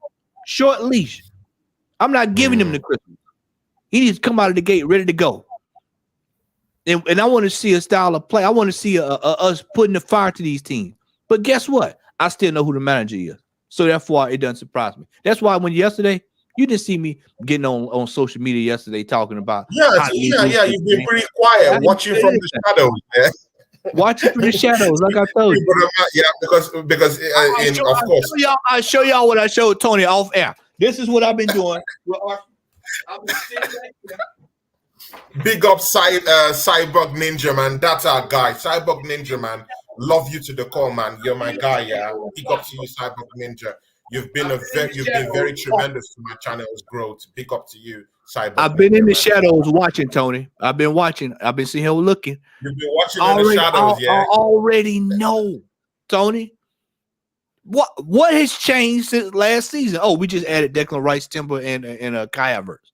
Short leash. I'm not giving him the Christmas. He needs to come out of the gate ready to go. And I want to see a style of play. I want to see us putting the fire to these teams. But guess what? I still know who the manager is. So therefore, it doesn't surprise me. That's why when yesterday, you didn't see me getting on social media yesterday talking about. Yeah. You've been pretty quiet, watching from the shadows. Yeah. Watching from the shadows, like I told you. Yeah, because of course, I'll show y'all what I showed Tony off air. This is what I've been doing. Big up Cyborg Ninja, man. That's our guy. Cyborg Ninja, man. Love you to the core, man. You're my guy, yeah. Big up to you, Cyborg Ninja. You've been very tremendous to my channel's growth. Big up to you, Cyborg. I've been in the shadows watching, Tony. I've been watching. I've been sitting here looking. You've been watching in the shadows, yeah. I already know, Tony. What has changed since last season? Oh, we just added Declan Rice, Timber, and Kai Havertz.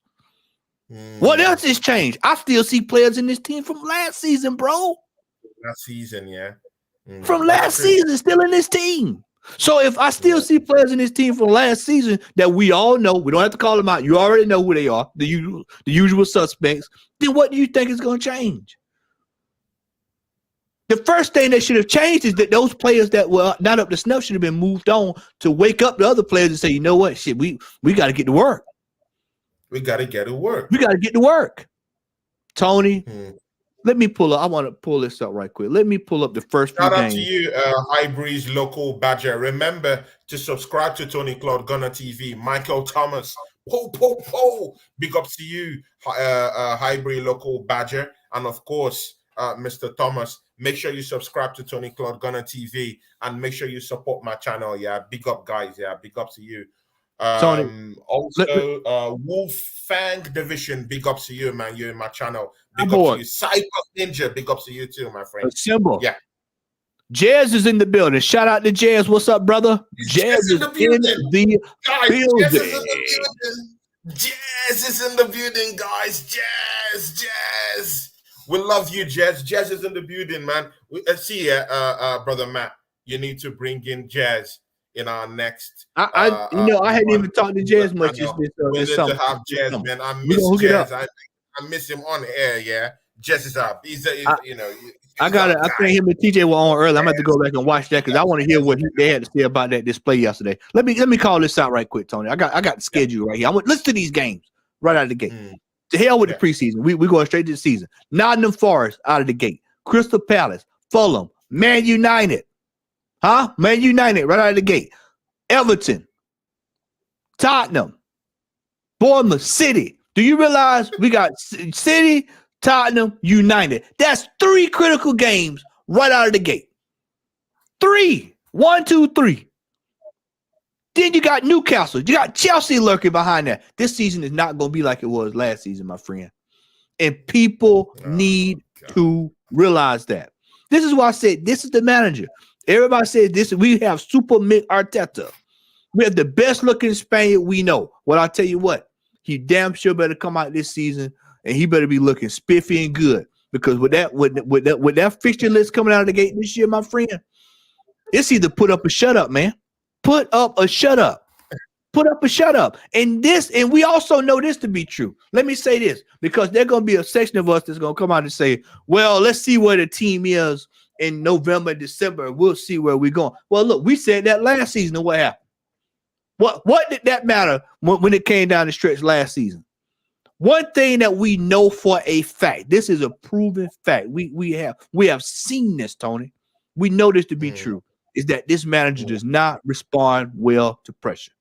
What else has changed? I still see players in this team from last season, bro. Last season, yeah. From last season, still in this team. So if I still see players in this team from last season that we all know, we don't have to call them out. You already know who they are, the usual suspects. Then what do you think is going to change? The first thing that should have changed is that those players that were not up to snuff should have been moved on to wake up the other players and say, you know what, shit, we got to get to work. We got to get to work. We got to get to work. Tony, let me pull up. I want to pull this up right quick. Let me pull up the first few games. Shout out to you, Highbreeze Local Badger. Remember to subscribe to Tony Claude Gunner TV. Michael Thomas. Big up to you, Highbreeze Local Badger. And of course, Mr. Thomas, make sure you subscribe to Tony Claude Gunner TV and make sure you support my channel. Yeah, big up, guys. Yeah, big up to you. Tony, also, Wolf Fang Division, big up to you, man. You're in my channel. Big up to you. Cyber Ninja, big up to you too, my friend. Symbol. Yeah. Jazz is in the building. Shout out to Jazz. What's up, brother? Jazz is in the building. Jazz is in the building, guys. Jazz. We love you, Jazz. Jazz is in the building, man. See ya, brother Matt. You need to bring in Jazz in our next. I hadn't even talked to Jazz much this summer. To have Jazz, man. I miss Jazz. I miss him on air. Yeah, Jazz is up. I think him and TJ were on early. I'm going to go back and watch that because I want to hear what they had to say about that display yesterday. Let me call this out right quick, Tony. I got the schedule right here. I want listen to these games right out of the gate. To hell with the preseason. We going straight to the season. Nottingham Forest out of the gate. Crystal Palace, Fulham, Man United. Man United right out of the gate. Everton, Tottenham, Bournemouth, City. Do you realize we got City, Tottenham, United? That's 3 critical games right out of the gate. 3. 1, 2, 3. Then you got Newcastle. You got Chelsea lurking behind that. This season is not going to be like it was last season, my friend. And people need to realize that. This is why I said this is the manager. Everybody says this. We have Super Mick Arteta. We have the best looking Spaniard we know. Well, I'll tell you what, he damn sure better come out this season and he better be looking spiffy and good. Because with that fixture list coming out of the gate this year, my friend, it's either put up or shut up, man. Put up or shut up. Put up or shut up. And we also know this to be true. Let me say this, because there's going to be a section of us that's going to come out and say, well, let's see where the team is in November, December, and we'll see where we're going. Well, look, we said that last season, and what happened? What did that matter when it came down the stretch last season? One thing that we know for a fact, this is a proven fact. We have seen this, Tony. We know this to be true, is that this manager does not respond well to pressure.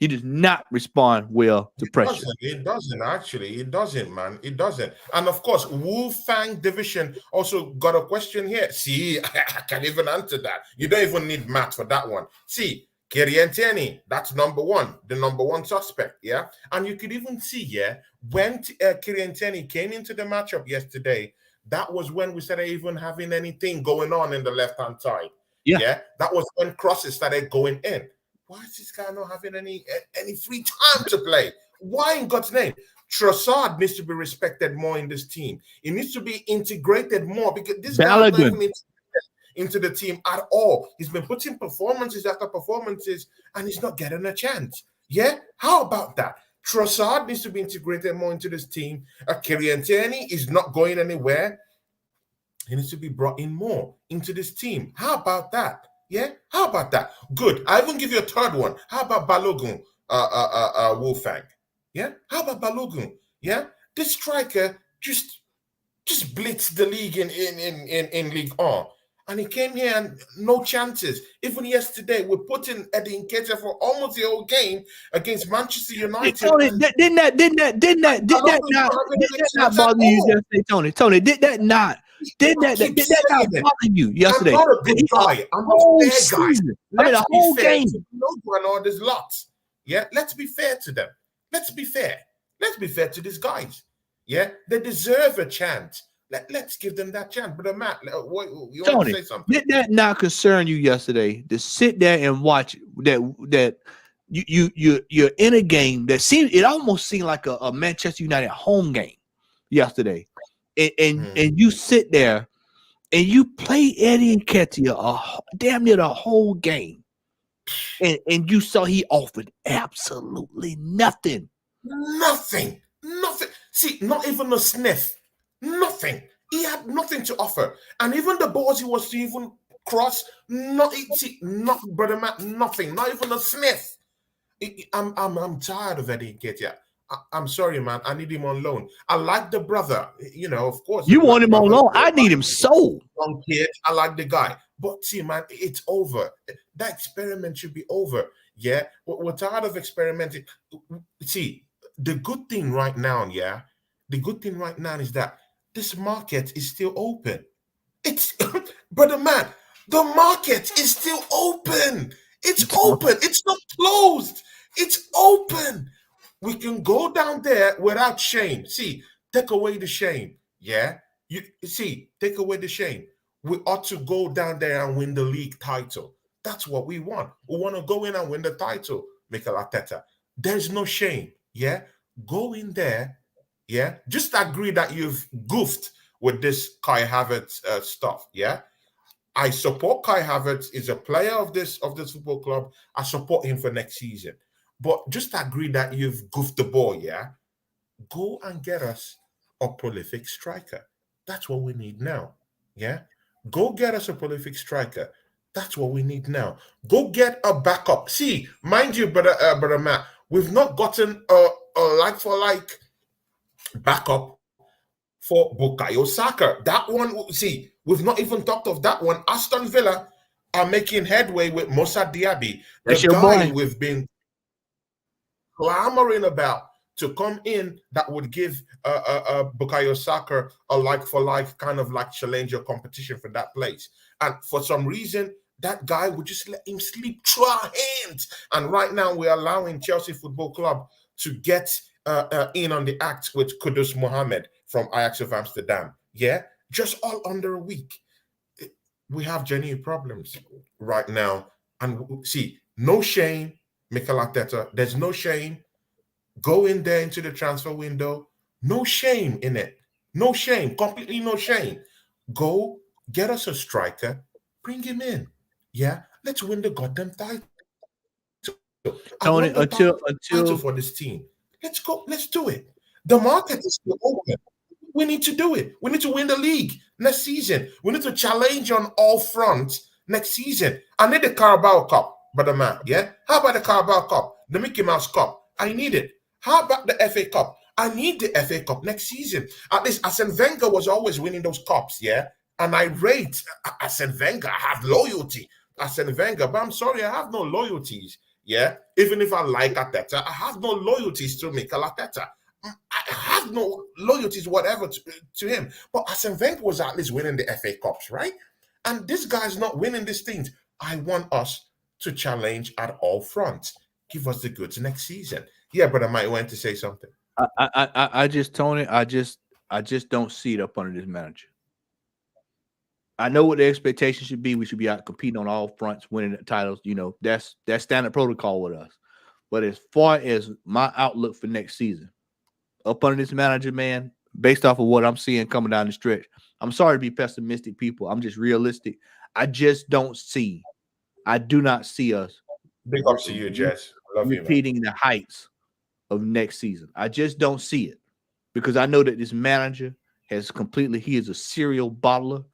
He does not respond well to pressure. It doesn't, actually. It doesn't, man. It doesn't. And of course, Wolfang Division also got a question here. See, I can't even answer that. You don't even need Matt for that one. See, Nketiah, that's number one, the number one suspect, yeah? And you could even see, yeah, when Nketiah came into the matchup yesterday, that was when we started even having anything going on in the left-hand side. Yeah? That was when crosses started going in. Why is this guy not having any free time to play? Why in God's name? Trossard needs to be respected more in this team. He needs to be integrated more, because this guy is not even into the team at all. He's been putting performances after performances and he's not getting a chance. Yeah? How about that? Trossard needs to be integrated more into this team. Nketiah is not going anywhere. He needs to be brought in more into this team. How about that? Yeah? How about that? Good. I even give you a third one. How about Balogun, Wolfang? Yeah? How about Balogun? Yeah? This striker just blitzed the league in League 1. And he came here and no chances. Even yesterday, we're putting Nketiah for almost the whole game against Manchester United. Tony, didn't that not bother you yesterday, Tony? Tony, did that not bother you yesterday? I'm not a good guy. I'm a fair guy. The whole game. And all these lots. Yeah, let's be fair to them. Let's be fair. Let's be fair to these guys. Yeah, they deserve a chance. Let's give them that chance. But Matt, you Tony, want to say something? Did that not concern you yesterday to sit there and watch that you're in a game that it almost seemed like a Manchester United home game yesterday, and you sit there and you play Eddie Nketiah damn near the whole game, and you saw he offered absolutely nothing. Nothing. See, not even a sniff. Nothing. He had nothing to offer. And even the balls he was to even cross, brother Matt, nothing. Not even a sniff. I'm tired of Eddie Nketiah. I'm sorry, man. I need him on loan. I like the brother. You know, of course. You want him on loan? I need him sold. Young kid. I like the guy. But see, man, it's over. That experiment should be over. Yeah? We're tired of experimenting. See, the good thing right now, is that this market is still open. It's, brother man, the market is still open. It's open. It's not closed. It's open. We can go down there without shame. See, take away the shame. Yeah? Take away the shame. We ought to go down there and win the league title. That's what we want. We want to go in and win the title, Mikel Arteta. There's no shame. Yeah? Go in there. Yeah, just agree that you've goofed with this Kai Havertz stuff. Yeah, I support Kai Havertz. Is a player of this football club. I support him for next season. But just agree that you've goofed the ball. Yeah, go and get us a prolific striker. That's what we need now. Yeah, go get us a prolific striker. That's what we need now. Go get a backup. See, mind you, brother Matt, we've not gotten a like for like backup for Bukayo Saka. That one, see, we've not even talked of that one. Aston Villa are making headway with Moussa Diaby, the guy we've been clamoring about to come in that would give Bukayo Saka a like-for-like kind of like challenger competition for that place. And for some reason, that guy would just let him sleep through our hands. And right now, we're allowing Chelsea Football Club to get in on the act with Kudus Mohammed from Ajax of Amsterdam. Yeah, just all under a week. We have genuine problems right now. And see, no shame, Mikel Arteta. There's no shame. Go in there into the transfer window. No shame in it. No shame. Completely no shame. Go get us a striker. Bring him in. Yeah, let's win the goddamn title. Tony, until for this team. Let's go. Let's do it. The market is still open. We need to do it. We need to win the league next season. We need to challenge on all fronts next season. I need the Carabao Cup, brother man. Yeah. How about the Carabao Cup? The Mickey Mouse Cup. I need it. How about the FA Cup? I need the FA Cup next season. At least Arsene Wenger was always winning those cups. Yeah. And I rate Arsene Wenger. I have loyalty. Arsene Wenger, but I'm sorry, I have no loyalties. Yeah. Even if I like Arteta, I have no loyalties to Mikel Arteta. I have no loyalties, whatever, to him. But Arsene Wenger was at least winning the FA Cups, right? And this guy's not winning these things. I want us to challenge at all fronts. Give us the goods next season. Yeah, but I might want to say something. I just, Tony, I just don't see it up under this manager. I know what the expectation should be. We should be out competing on all fronts, winning the titles. You know, that's standard protocol with us. But as far as my outlook for next season, up under this manager, man, based off of what I'm seeing coming down the stretch, I'm sorry to be pessimistic, people. I'm just realistic. I just don't see. I do not see us. Big ups to you, Jess. Love repeating the heights of next season. I just don't see it because I know that this manager has completely. He is a serial bottler.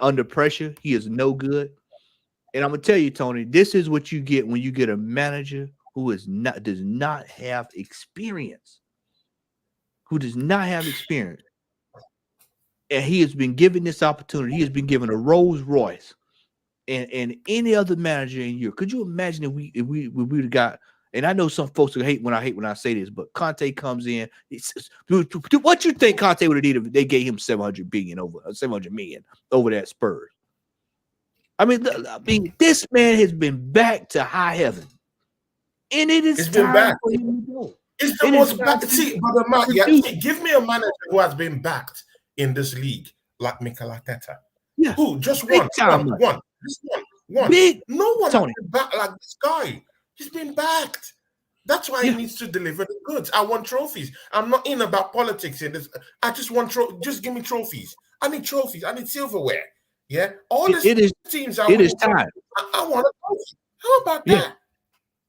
Under pressure, he is no good. And I'm gonna tell you, Tony, this is what you get when you get a manager who does not have experience. Who does not have experience. And he has been given this opportunity. He has been given a Rolls Royce and any other manager in Europe. Could you imagine if we would have got, and I know some folks who hate when I say this, but Conte comes in. What you think Conte would have did if they gave him 700 million over that Spurs? I mean, this man has been back to high heaven, and it's been back. For him to go. It's the most back. See, brother Mark, give me a manager who has been backed in this league like Mikel Arteta. Yeah, who just one. Big, no one Tony. has been back like this guy. He's been backed. That's why he needs to deliver the goods. I want trophies. I'm not in about politics in this. I just want just give me trophies. I need trophies. I need silverware. Yeah, all these teams. It is time. I want a trophy. How about that?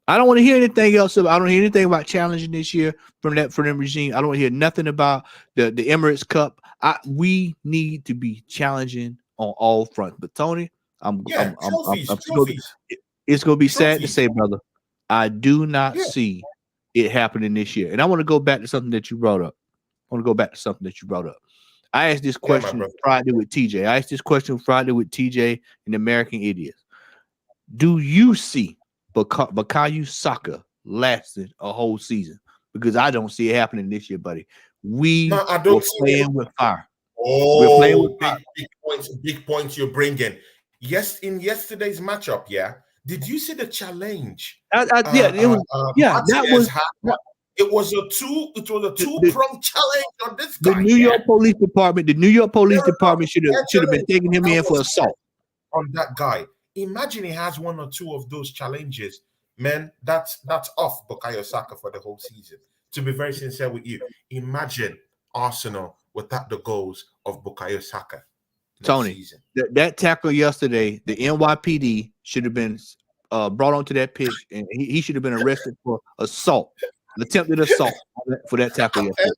I don't want to hear anything else. I don't hear anything about challenging this year from them regime. I don't hear nothing about the Emirates Cup. We need to be challenging on all fronts. But Tony, it's going to be sad to say, brother, I do not see it happening this year. And I want to go back to something that you brought up. I asked this question Friday with TJ. I asked this question Friday with TJ and the American Idiots. Do you see Bukayo Saka lasted a whole season? Because I don't see it happening this year, buddy. We are playing with fire. Oh, we're playing with big points you're bringing. Yes, in yesterday's matchup, did you see the challenge? It was a two-pronged challenge on this guy. The New York Police Department should have been taking him in for assault on that guy. Imagine he has one or two of those challenges, man. That's off Bukayo Saka for the whole season. To be very sincere with you, imagine Arsenal without the goals of Bukayo Saka. Tony, that tackle yesterday, the NYPD should have been brought onto that pitch, and he should have been arrested for assault, attempted assault for that tackle yesterday.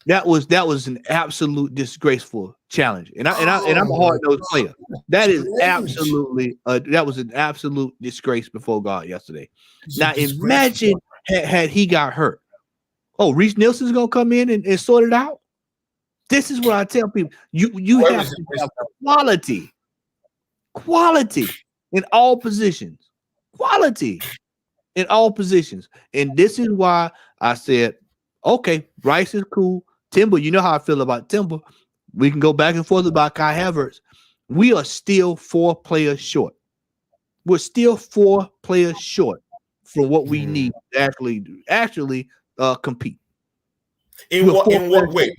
That was an absolute disgraceful challenge, and I'm a hard-nosed player. That is absolutely that was an absolute disgrace before God yesterday. Now imagine had he got hurt. Oh, Reece Nelson's gonna come in and sort it out. This is what I tell people: you have to have quality in all positions, and this is why I said, okay, Rice is cool. Timber, you know how I feel about Timber. We can go back and forth about Kai Havertz, we are still 4 players short. We're still 4 players short from what we need to actually compete. In what way?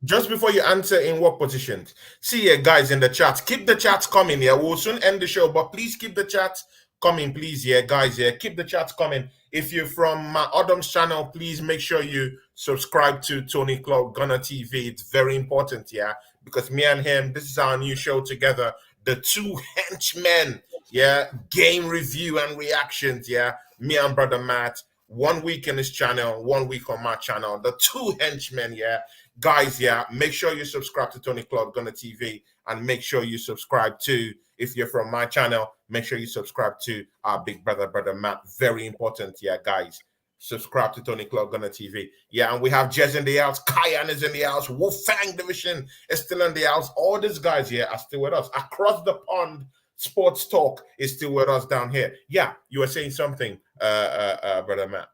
Just before you answer, in what positions? See you guys in the chat. Keep the chats coming. Yeah, we'll soon end the show, but please keep the chats coming, please. Yeah, guys. Yeah, keep the chats coming. If you're from my Adam's channel, please make sure you subscribe to Tony Clark Gunner TV. It's very important, yeah, because me and him, this is our new show together. The two henchmen, yeah, game review and reactions, yeah. Me and brother Matt. 1 week in his channel, 1 week on my channel. The two henchmen, yeah. Guys, yeah, make sure you subscribe to Tony Clark Gunner TV and make sure you subscribe to, if you're from my channel, make sure you subscribe to our big brother Matt. Very important, yeah, guys. Subscribe to Tony Clark Gunner TV. Yeah, and we have Jez in the house. Kyan is in the house. Wolfang Division is still in the house. All these guys here are still with us. Across the pond, Sports Talk is still with us down here. Yeah, you were saying something, brother Matt.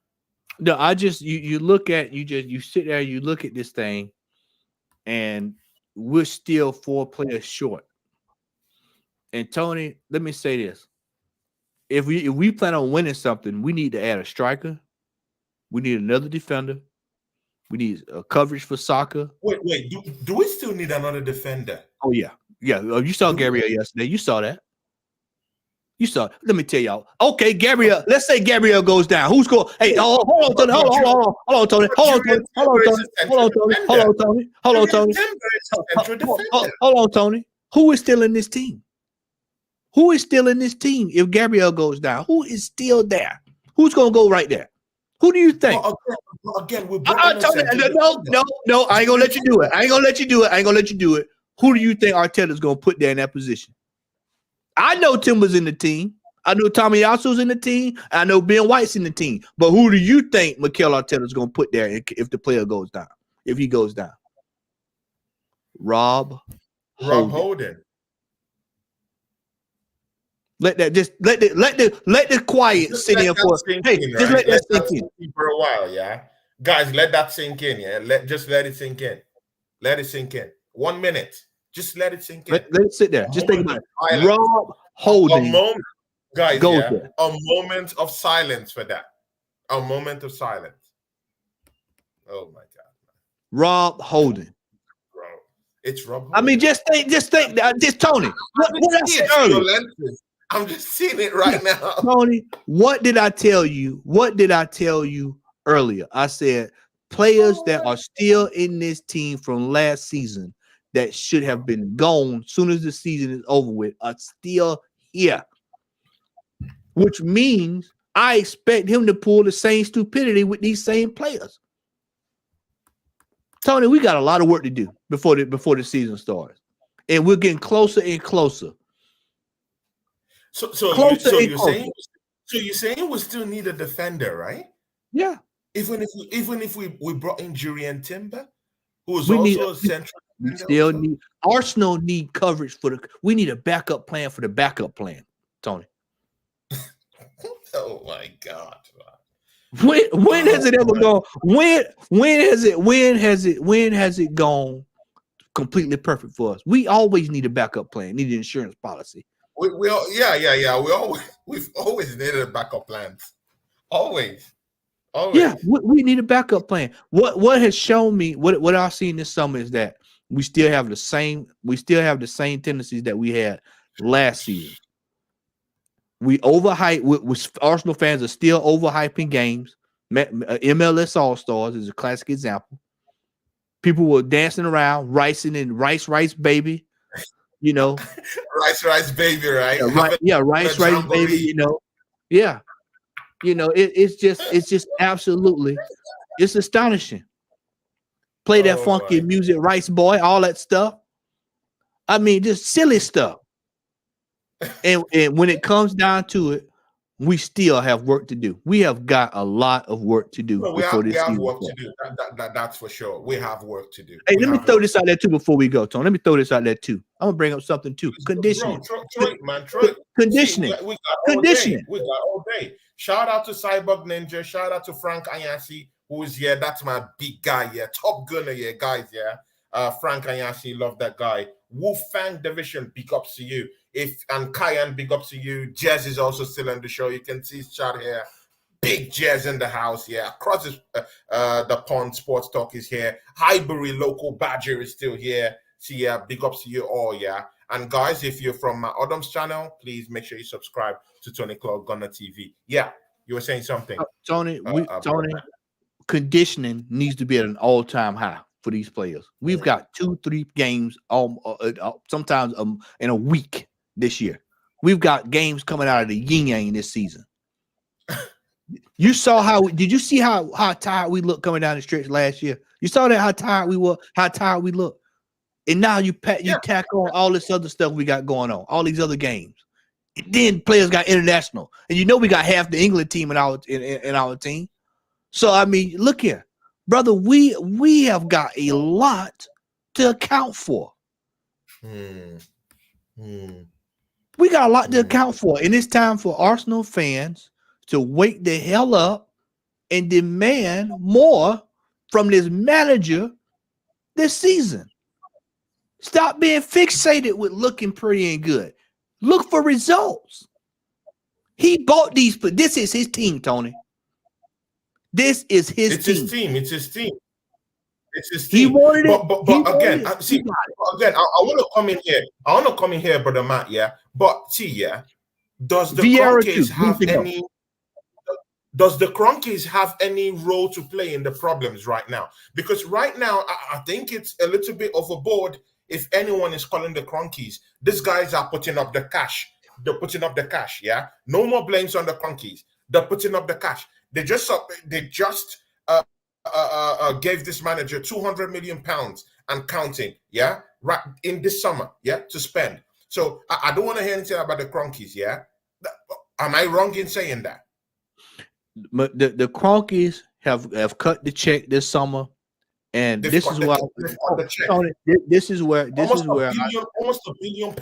No, I just you look at you sit there, you look at this thing, and we're still 4 players short. And Tony, let me say this: if we plan on winning something, we need to add a striker. We need another defender. We need a coverage for soccer. Wait. Do we still need another defender? Oh yeah. You saw Gabriel yesterday. You saw that. You saw. Let me tell y'all. Okay, Gabriel. Let's say Gabriel goes down. Who's going? Hey, hold on, Tony. Hold on, Tony. Hold on, Tony. Who is still in this team? Who is still in this team if Gabriel goes down? Who is still there? Who's going to go right there? Who do you think? Again, we're no, I ain't gonna let you do it. I ain't gonna let you do it. Who do you think Arteta's gonna put there in that position? I know Timber's in the team. I know Tommy Yasu's in the team. I know Ben White's in the team. But who do you think Mikel Arteta's gonna put there if the player goes down? If he goes down, Rob Holding. Let the quiet just sit in for. Hey, just let that sink in for a while, yeah. Guys, let that sink in, yeah. Let it sink in. Let it sink in. 1 minute. Just let it sink in. Let it sit there. Just think about it. Rob Holding. A moment, guys, a moment of silence for that. A moment of silence. Oh my God. Rob Holding. Bro, it's Rob Holding. I mean, just think, Tony. What I said earlier. I'm just seeing it right now. Tony, what did I tell you? What did I tell you earlier? I said players that are still in this team from last season that should have been gone as soon as the season is over with are still here. Which means I expect him to pull the same stupidity with these same players. Tony, we got a lot of work to do before the season starts. And we're getting closer and closer. So you're saying we still need a defender, right? Yeah. Even if we brought in Jurien Timber, who is also a central. We still need Arsenal need coverage we need a backup plan for the backup plan, Tony. Oh my God. When has it ever gone? When has it gone completely perfect for us? We always need a backup plan, need an insurance policy. We've always needed a backup plan. Always. Yeah, we need a backup plan. What has shown me what I've seen this summer is that we still have the same tendencies that we had last season. We overhype. Arsenal fans are still overhyping games. MLS All-Stars is a classic example. People were dancing around, ricing and rice, baby. You know, rice, baby, right? Rice, baby. You know, yeah. You know, it's just absolutely, it's astonishing. Play that funky music, Rice Boy, all that stuff. I mean, just silly stuff. And when it comes down to it, we still have work to do. We have got a lot of work to do before this season. We have work to do. That's for sure. We have work to do. Hey, let me throw this out there too before we go, Tony. Let me throw this out there too. I'm gonna bring up something too. Conditioning. Conditioning. We got all day. Shout out to Cyborg Ninja. Shout out to Frank Ayasi, who is here. That's my big guy. Yeah, top gunner. Yeah, guys. Yeah. Frank Ayasi, love that guy. Wolfang Division, big ups to you. And Kyan, big ups to you. Jazz is also still on the show. You can see his chat here. Big Jazz in the house, yeah. Across the pond, Sports Talk is here. Highbury local Badger is still here. See, yeah, big ups to you all, yeah. And guys, if you're from my Adam's channel, please make sure you subscribe to Tony Clark Gunner TV. Yeah, you were saying something, Tony. Tony, conditioning needs to be at an all-time high for these players. We've got 2-3 games, sometimes in a week this year. We've got games coming out of the yin yang this season. You saw did you see how tired we looked coming down the stretch last year? You saw that how tired we were, how tired we look. And now you tack on all this other stuff we got going on, all these other games. And then players got international. And you know we got half the England team in our team. So I mean, look here, brother, we have got a lot to account for. We got a lot to account for. And it's time for Arsenal fans to wake the hell up and demand more from this manager this season. Stop being fixated with looking pretty and good. Look for results. He bought these, but this is his team, Tony. This is his team. It's his team. He wanted it. But again, I want to come in here. I want to come in here, brother Matt. Yeah, but see, yeah, does the Cronkies have any? Does the Cronkies have any role to play in the problems right now? Because right now, I think it's a little bit overboard if anyone is calling the Cronkies. These guys are putting up the cash. They're putting up the cash, yeah? No more blames on the Cronkies. They're putting up the cash. They just gave this manager £200 million and counting, yeah? Right in this summer, yeah, to spend. So I don't want to hear anything about the Cronkies, yeah? Am I wrong in saying that? But the Cronkies have cut the check this summer, and this is why Tony, this is where almost £1 billion.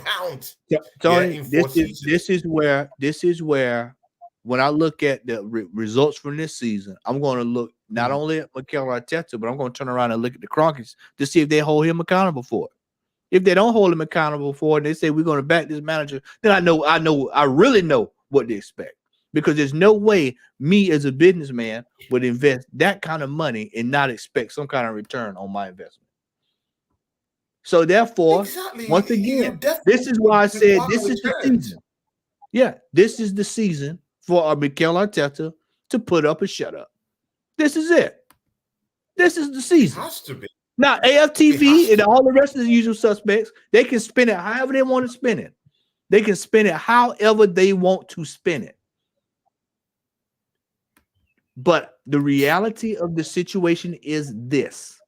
Tony, this is where when I look at the results from this season, I'm going to look not only at Mikel Arteta, but I'm going to turn around and look at the Cronkies to see if they hold him accountable for it. If they don't hold him accountable for it, and they say we're going to back this manager, then I really know what to expect. Because there's no way me as a businessman would invest that kind of money and not expect some kind of return on my investment. So therefore, once again, this is why I said this is the season. Yeah, this is the season for Mikel Arteta to put up and shut up. This is it. This is the season. It has to be. Now, AFTV and all the rest of the usual suspects, they can spin it however they want to spin it. They can spin it however they want to spin it. But the reality of the situation is this,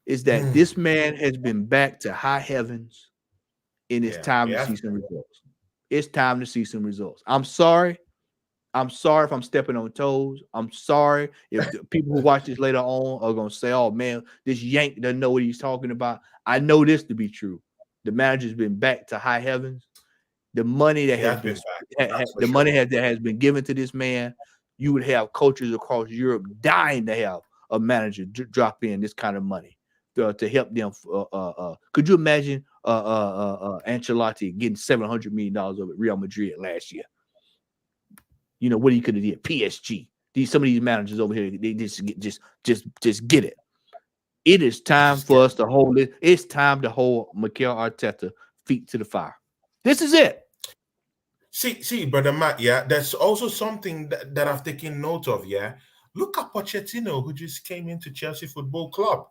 is that this man has been back to high heavens, and it's time to see some results. It's time to see some results. I'm sorry. I'm sorry if I'm stepping on toes. I'm sorry if the people who watch this later on are going to say, oh, man, this yank doesn't know what he's talking about. I know this to be true. The manager's been back to high heavens. The money that has been given to this man, you would have coaches across Europe dying to have a manager drop in this kind of money to help them. Could you imagine Ancelotti getting $700 million over at Real Madrid last year? You know what he could have did. PSG. Some of these managers over here, they just get it. It is time for us to hold it. It's time to hold Mikel Arteta feet to the fire. This is it. See, brother Matt, yeah, there's also something that I've taken note of, yeah. Look at Pochettino, who just came into Chelsea Football Club.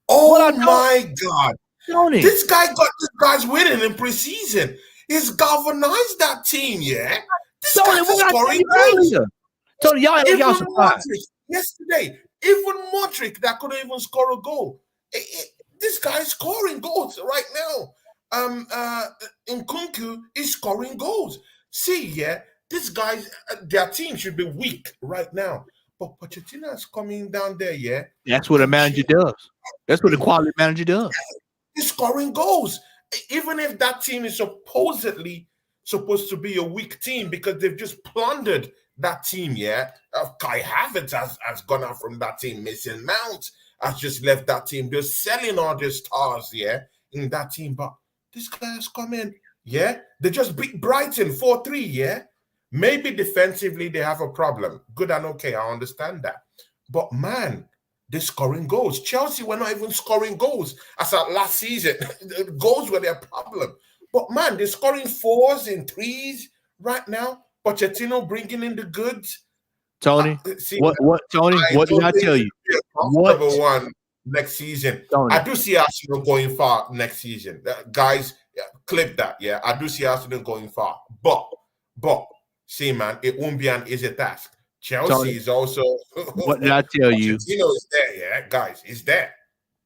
My God. Tony. This guy got this guy's winning in preseason. He's galvanized that team, yeah. This guy's scoring goals. Tony, y'all surprised. Yesterday, even Modric that couldn't even score a goal. This guy's scoring goals right now. Nketiah is scoring goals. See, yeah, these guys, their team should be weak right now. But Pochettino is coming down there, yeah. That's what a manager does. That's what a quality manager does. He's scoring goals. Even if that team is supposedly supposed to be a weak team because they've just plundered that team, yeah. Kai Havertz has gone out from that team, missing Mount. has just left that team. They're selling all their stars, in that team. But this guy has come in, They just beat Brighton 4-3, Maybe defensively they have a problem. Good and okay, I understand that. But man, they're scoring goals. Chelsea were not even scoring goals as at last season. Goals were their problem. But man, they're scoring 4s and 3s right now. Pochettino bringing in the goods. Tony, Tony? What did I tell you? What one next season? Tony. I do see Arsenal going far next season. Guys, clip that. Yeah, I do see Arsenal going far. But see, man, it won't be an easy task. Chelsea Tony, is also. What did I tell you? Pochettino is there, guys. It's there.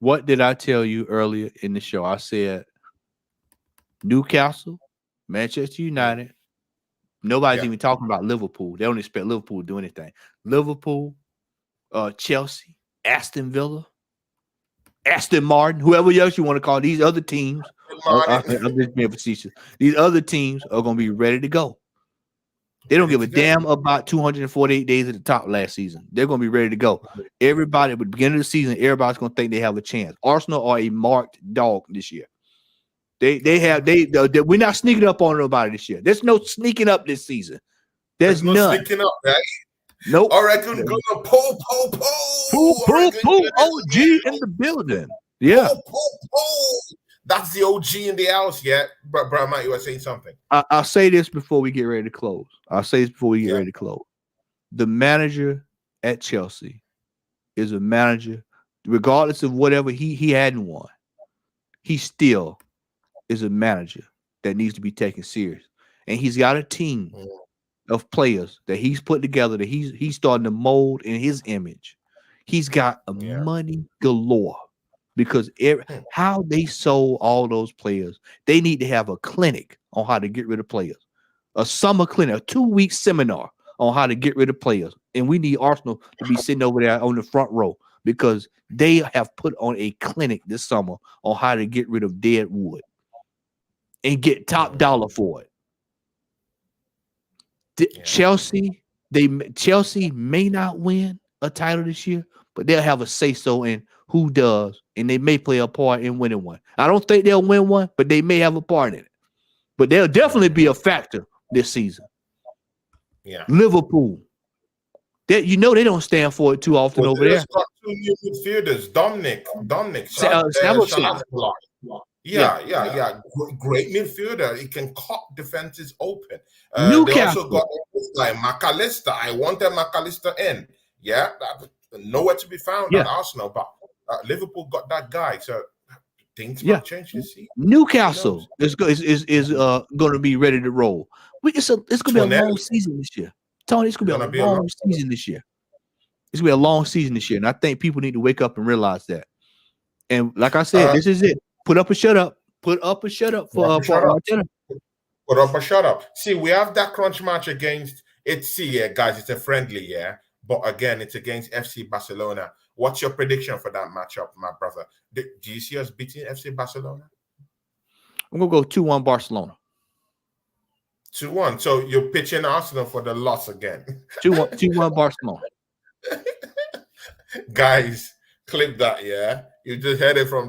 What did I tell you earlier in the show? I said Newcastle, Manchester United. Nobody's even talking about Liverpool. They don't expect Liverpool to do anything. Liverpool, Chelsea, Aston Villa, Aston Martin, whoever else you want to call these other teams. I'm just being facetious. These other teams are going to be ready to go. They don't give a damn about 248 days at the top last season. They're going to be ready to go. Everybody at the beginning of the season, everybody's going to think they have a chance. Arsenal are a marked dog this year. We're not sneaking up on nobody this year. There's no sneaking up this season. There's no none. Sneaking up, right? Nope. I reckon gonna pull. OG in the building. Yeah. Pull. That's the OG in the house, But Matt, you were saying something. I'll say this before we get ready to close. The manager at Chelsea is a manager, regardless of whatever he hadn't won. He still is a manager that needs to be taken serious. And he's got a team of players that he's put together that he's starting to mold in his image. He's got money galore because how they sold all those players, they need to have a clinic on how to get rid of players. A summer clinic, a 2-week seminar on how to get rid of players. And we need Arsenal to be sitting over there on the front row because they have put on a clinic this summer on how to get rid of dead wood and get top dollar for it. Chelsea may not win a title this year, but they'll have a say-so in who does, and they may play a part in winning one. I don't think they'll win one, but they may have a part in it. But they'll definitely be a factor this season. Yeah. Liverpool. They don't stand for it too often over there. Got 2 new midfielders, Dominic. Yeah. Great midfielder. He can cut defenses open. Newcastle. They also got this guy, McAllister. I wanted McAllister in. Yeah, nowhere to be found at Arsenal, but Liverpool got that guy. So things might change this season. Newcastle is going to be ready to roll. It's going to be a long season this year. Tony, it's going to be a long season this year. It's going to be a long season this year, and I think people need to wake up and realize that. And like I said, this is it. Put up a shut up. Put up a shut up for Arteta. Put up a shut up. See, we have that crunch match against guys. It's a friendly, but again, it's against FC Barcelona. What's your prediction for that matchup, my brother? Do you see us beating FC Barcelona? I'm gonna go 2-1 Barcelona. 2-1. So you're pitching Arsenal for the loss again. 2-1 Barcelona. Guys, clip that, You just heard it from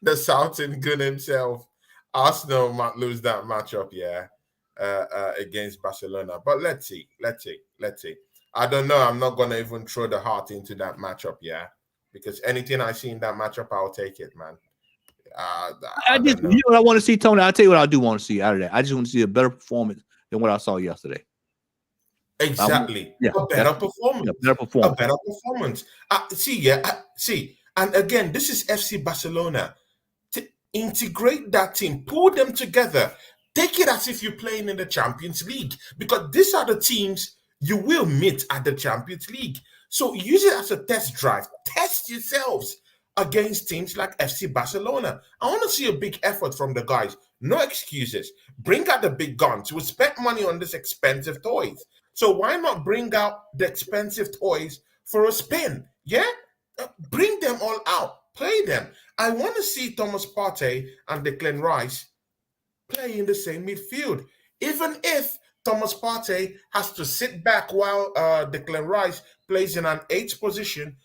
the Southern Gun himself. Arsenal might lose that matchup, against Barcelona. But let's see. I don't know. I'm not gonna even throw the heart into that matchup, because anything I see in that matchup, I'll take it, man. You know what I want to see, Tony? I'll tell you what I do want to see out of that. I just want to see a better performance than what I saw yesterday. Exactly. A better performance. A better performance. See. And again, this is FC Barcelona. To integrate that team, pull them together, take it as if you're playing in the Champions League, because these are the teams you will meet at the Champions League. So use it as a test drive. Test yourselves against teams like FC Barcelona. I want to see a big effort from the guys. No excuses. Bring out the big guns. We spent money on this expensive toys. So why not bring out the expensive toys for a spin? Bring them all out. Play them. I want to see Thomas Partey and Declan Rice play in the same midfield. Even if Thomas Partey has to sit back while Declan Rice plays in an 8th position,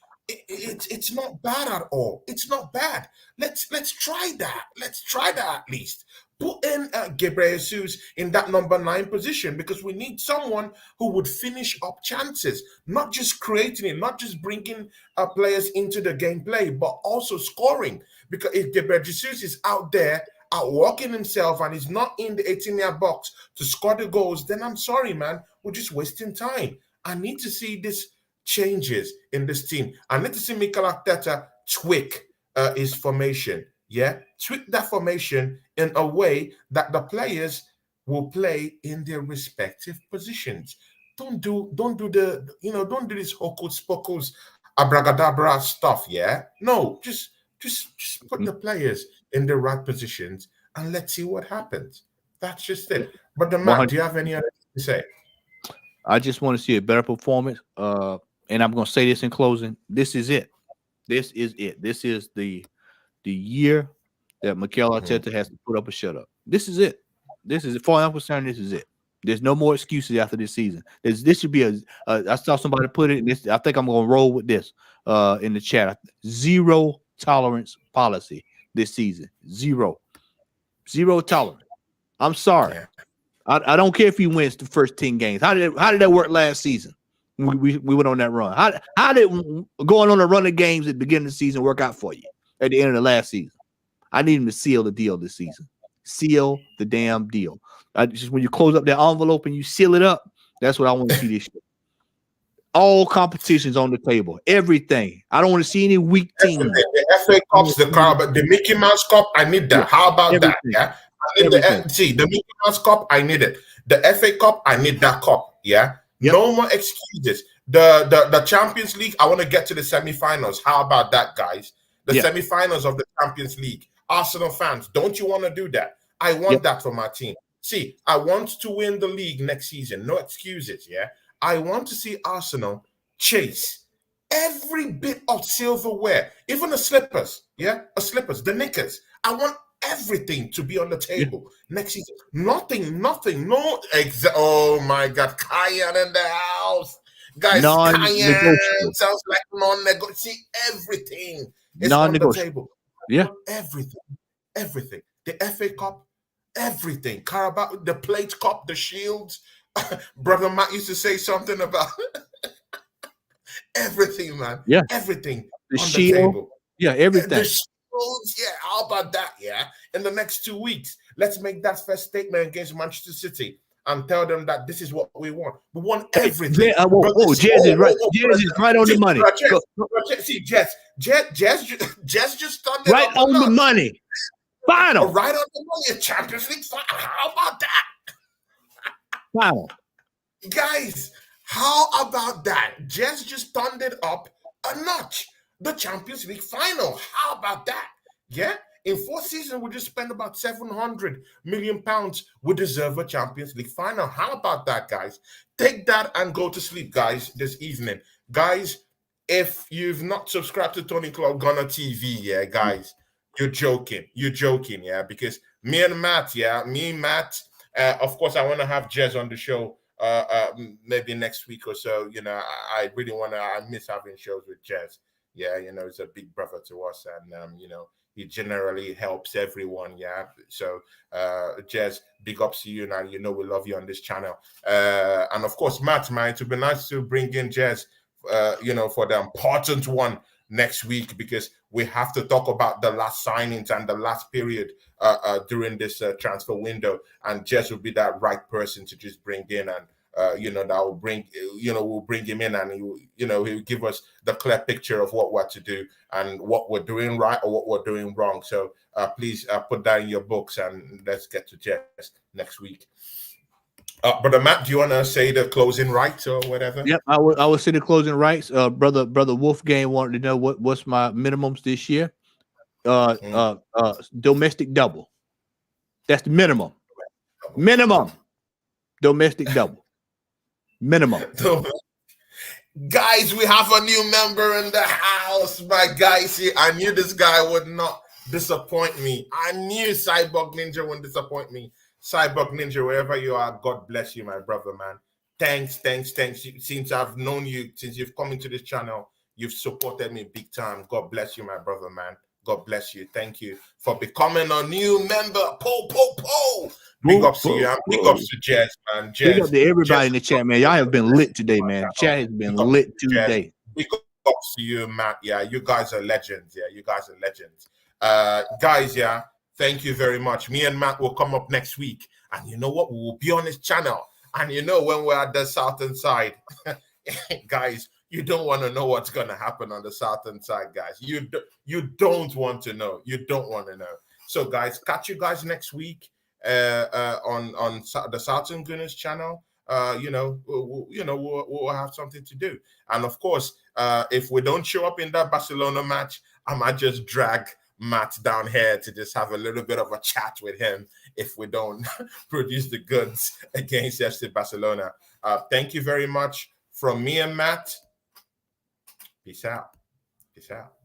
it's not bad at all. It's not bad. Let's try that. Let's try that at least. Put in Gabriel Jesus in that number 9 position, because we need someone who would finish up chances, not just creating it, not just bringing players into the gameplay, but also scoring. Because if Gabriel Jesus is out there outworking himself and he's not in the 18-yard box to score the goals, then I'm sorry, man, we're just wasting time. I need to see this changes in this team. I need to see Mikel Arteta tweak his formation. Yeah, tweak that formation in a way that the players will play in their respective positions. Don't do this hocus pocus abracadabra stuff. Yeah, no, just put the players in the right positions and let's see what happens. That's just it. But Matt, do you have any other thing to say? I just want to see a better performance. And I'm going to say this in closing. This is it. This is it. This is the year that Mikel Arteta has to put up or shut up. This is it. This is, as far as I'm concerned, this is it. There's no more excuses after this season. This should be I saw somebody put it. I think I'm going to roll with this in the chat. Zero tolerance policy this season. Zero tolerance. I'm sorry. Yeah. I don't care if he wins the first 10 games. How did that work last season? We went on that run. How did going on a run of games at the beginning of the season work out for you at the end of the last season? I need him to seal the deal this season. Seal the damn deal. Just when you close up that envelope and you seal it up, that's what I want to see this year. All competitions on the table. Everything. I don't want to see any weak teams. The FA Cups, the Carabao, the Mickey Mouse Cup, I need that. Yeah. How about everything. That? Yeah. I need the Mickey Mouse Cup, I need it. The FA Cup, I need that cup. Yeah. Yep. No more excuses. The Champions League, I want to get to the semifinals. How about that, guys? The semifinals of the Champions League. Arsenal fans, don't you want to do that? I want that for my team. See, I want to win the league next season. No excuses, yeah? I want to see Arsenal chase every bit of silverware, even the slippers, the knickers. I want everything to be on the table next season. Nothing, no. Oh my God, Cayenne in the house. Guys, Cayenne sounds like non-negotiable. See, everything is on the table. Yeah. Everything. The FA Cup, everything. Carabao, the Plate Cup, the Shields. Brother Matt used to say something about everything, man. Yeah. Everything the on shield. The table. Yeah, everything. The Shields, how about that, In the next 2 weeks, let's make that first statement against Manchester City and tell them that this is what we want. We want everything. Jazz is right. Jazz is right on the money. See, Jazz just started right on the money. Final. Right on the money. Champions League final. How about that? Final. Guys, how about that? Jazz just turned it up a notch. The Champions League final. How about that? Yeah? In 4 seasons, we just spent about £700 million. We deserve a Champions League final. How about that, guys? Take that and go to sleep, guys, this evening. Guys, if you've not subscribed to Tony Club Gunner TV, guys, you're joking. You're joking, because me and Matt, of course, I want to have Jez on the show maybe next week or so. I really want to. I miss having shows with Jez. He's a big brother to us, and he generally helps everyone. So Jez, big ups to you, and we love you on this channel. And of course, Matt, man, it would be nice to bring in Jez, for the important one next week, because we have to talk about the last signings and the last period during this transfer window, and Jez will be that right person to just bring in, and that will bring, we'll bring him in, and he'll give us the clear picture of what we're to do and what we're doing right or what we're doing wrong. So please put that in your books, and let's get to Jez next week. Brother Matt, do you want to say the closing rights or whatever? Yep, I will say the closing rights. Brother Wolfgang wanted to know what's my minimums this year. Domestic double. That's the minimum. Minimum. Domestic double. Minimum. Guys, we have a new member in the house. My guy, see, I knew this guy would not disappoint me. I knew Cyborg Ninja wouldn't disappoint me. Cyborg Ninja, wherever you are, God bless you, my brother, man. Thanks. Since I've known you, since you've come into this channel, You've supported me big time. God bless you, my brother, man. God bless you. Thank you for becoming a new member. Big ups to you. And big ups to Jez, man. Big up to everybody in the chat, man. Y'all have been lit today, man. The chat has been lit today. Big ups to you, Matt. Yeah, you guys are legends. Yeah, you guys are legends. Guys, yeah, thank you very much. Me and Matt will come up next week. And you know what? We will be on his channel. And you know, when we're at the southern side, guys, you don't want to know what's going to happen on the southern side, guys. You don't want to know. You don't want to know. So, guys, catch you guys next week on the Southern Gunners channel. We'll have something to do. And of course, if we don't show up in that Barcelona match, I might just drag Matt down here to just have a little bit of a chat with him if we don't produce the goods against FC Barcelona. Thank you very much from me and Matt. Peace out. Peace out.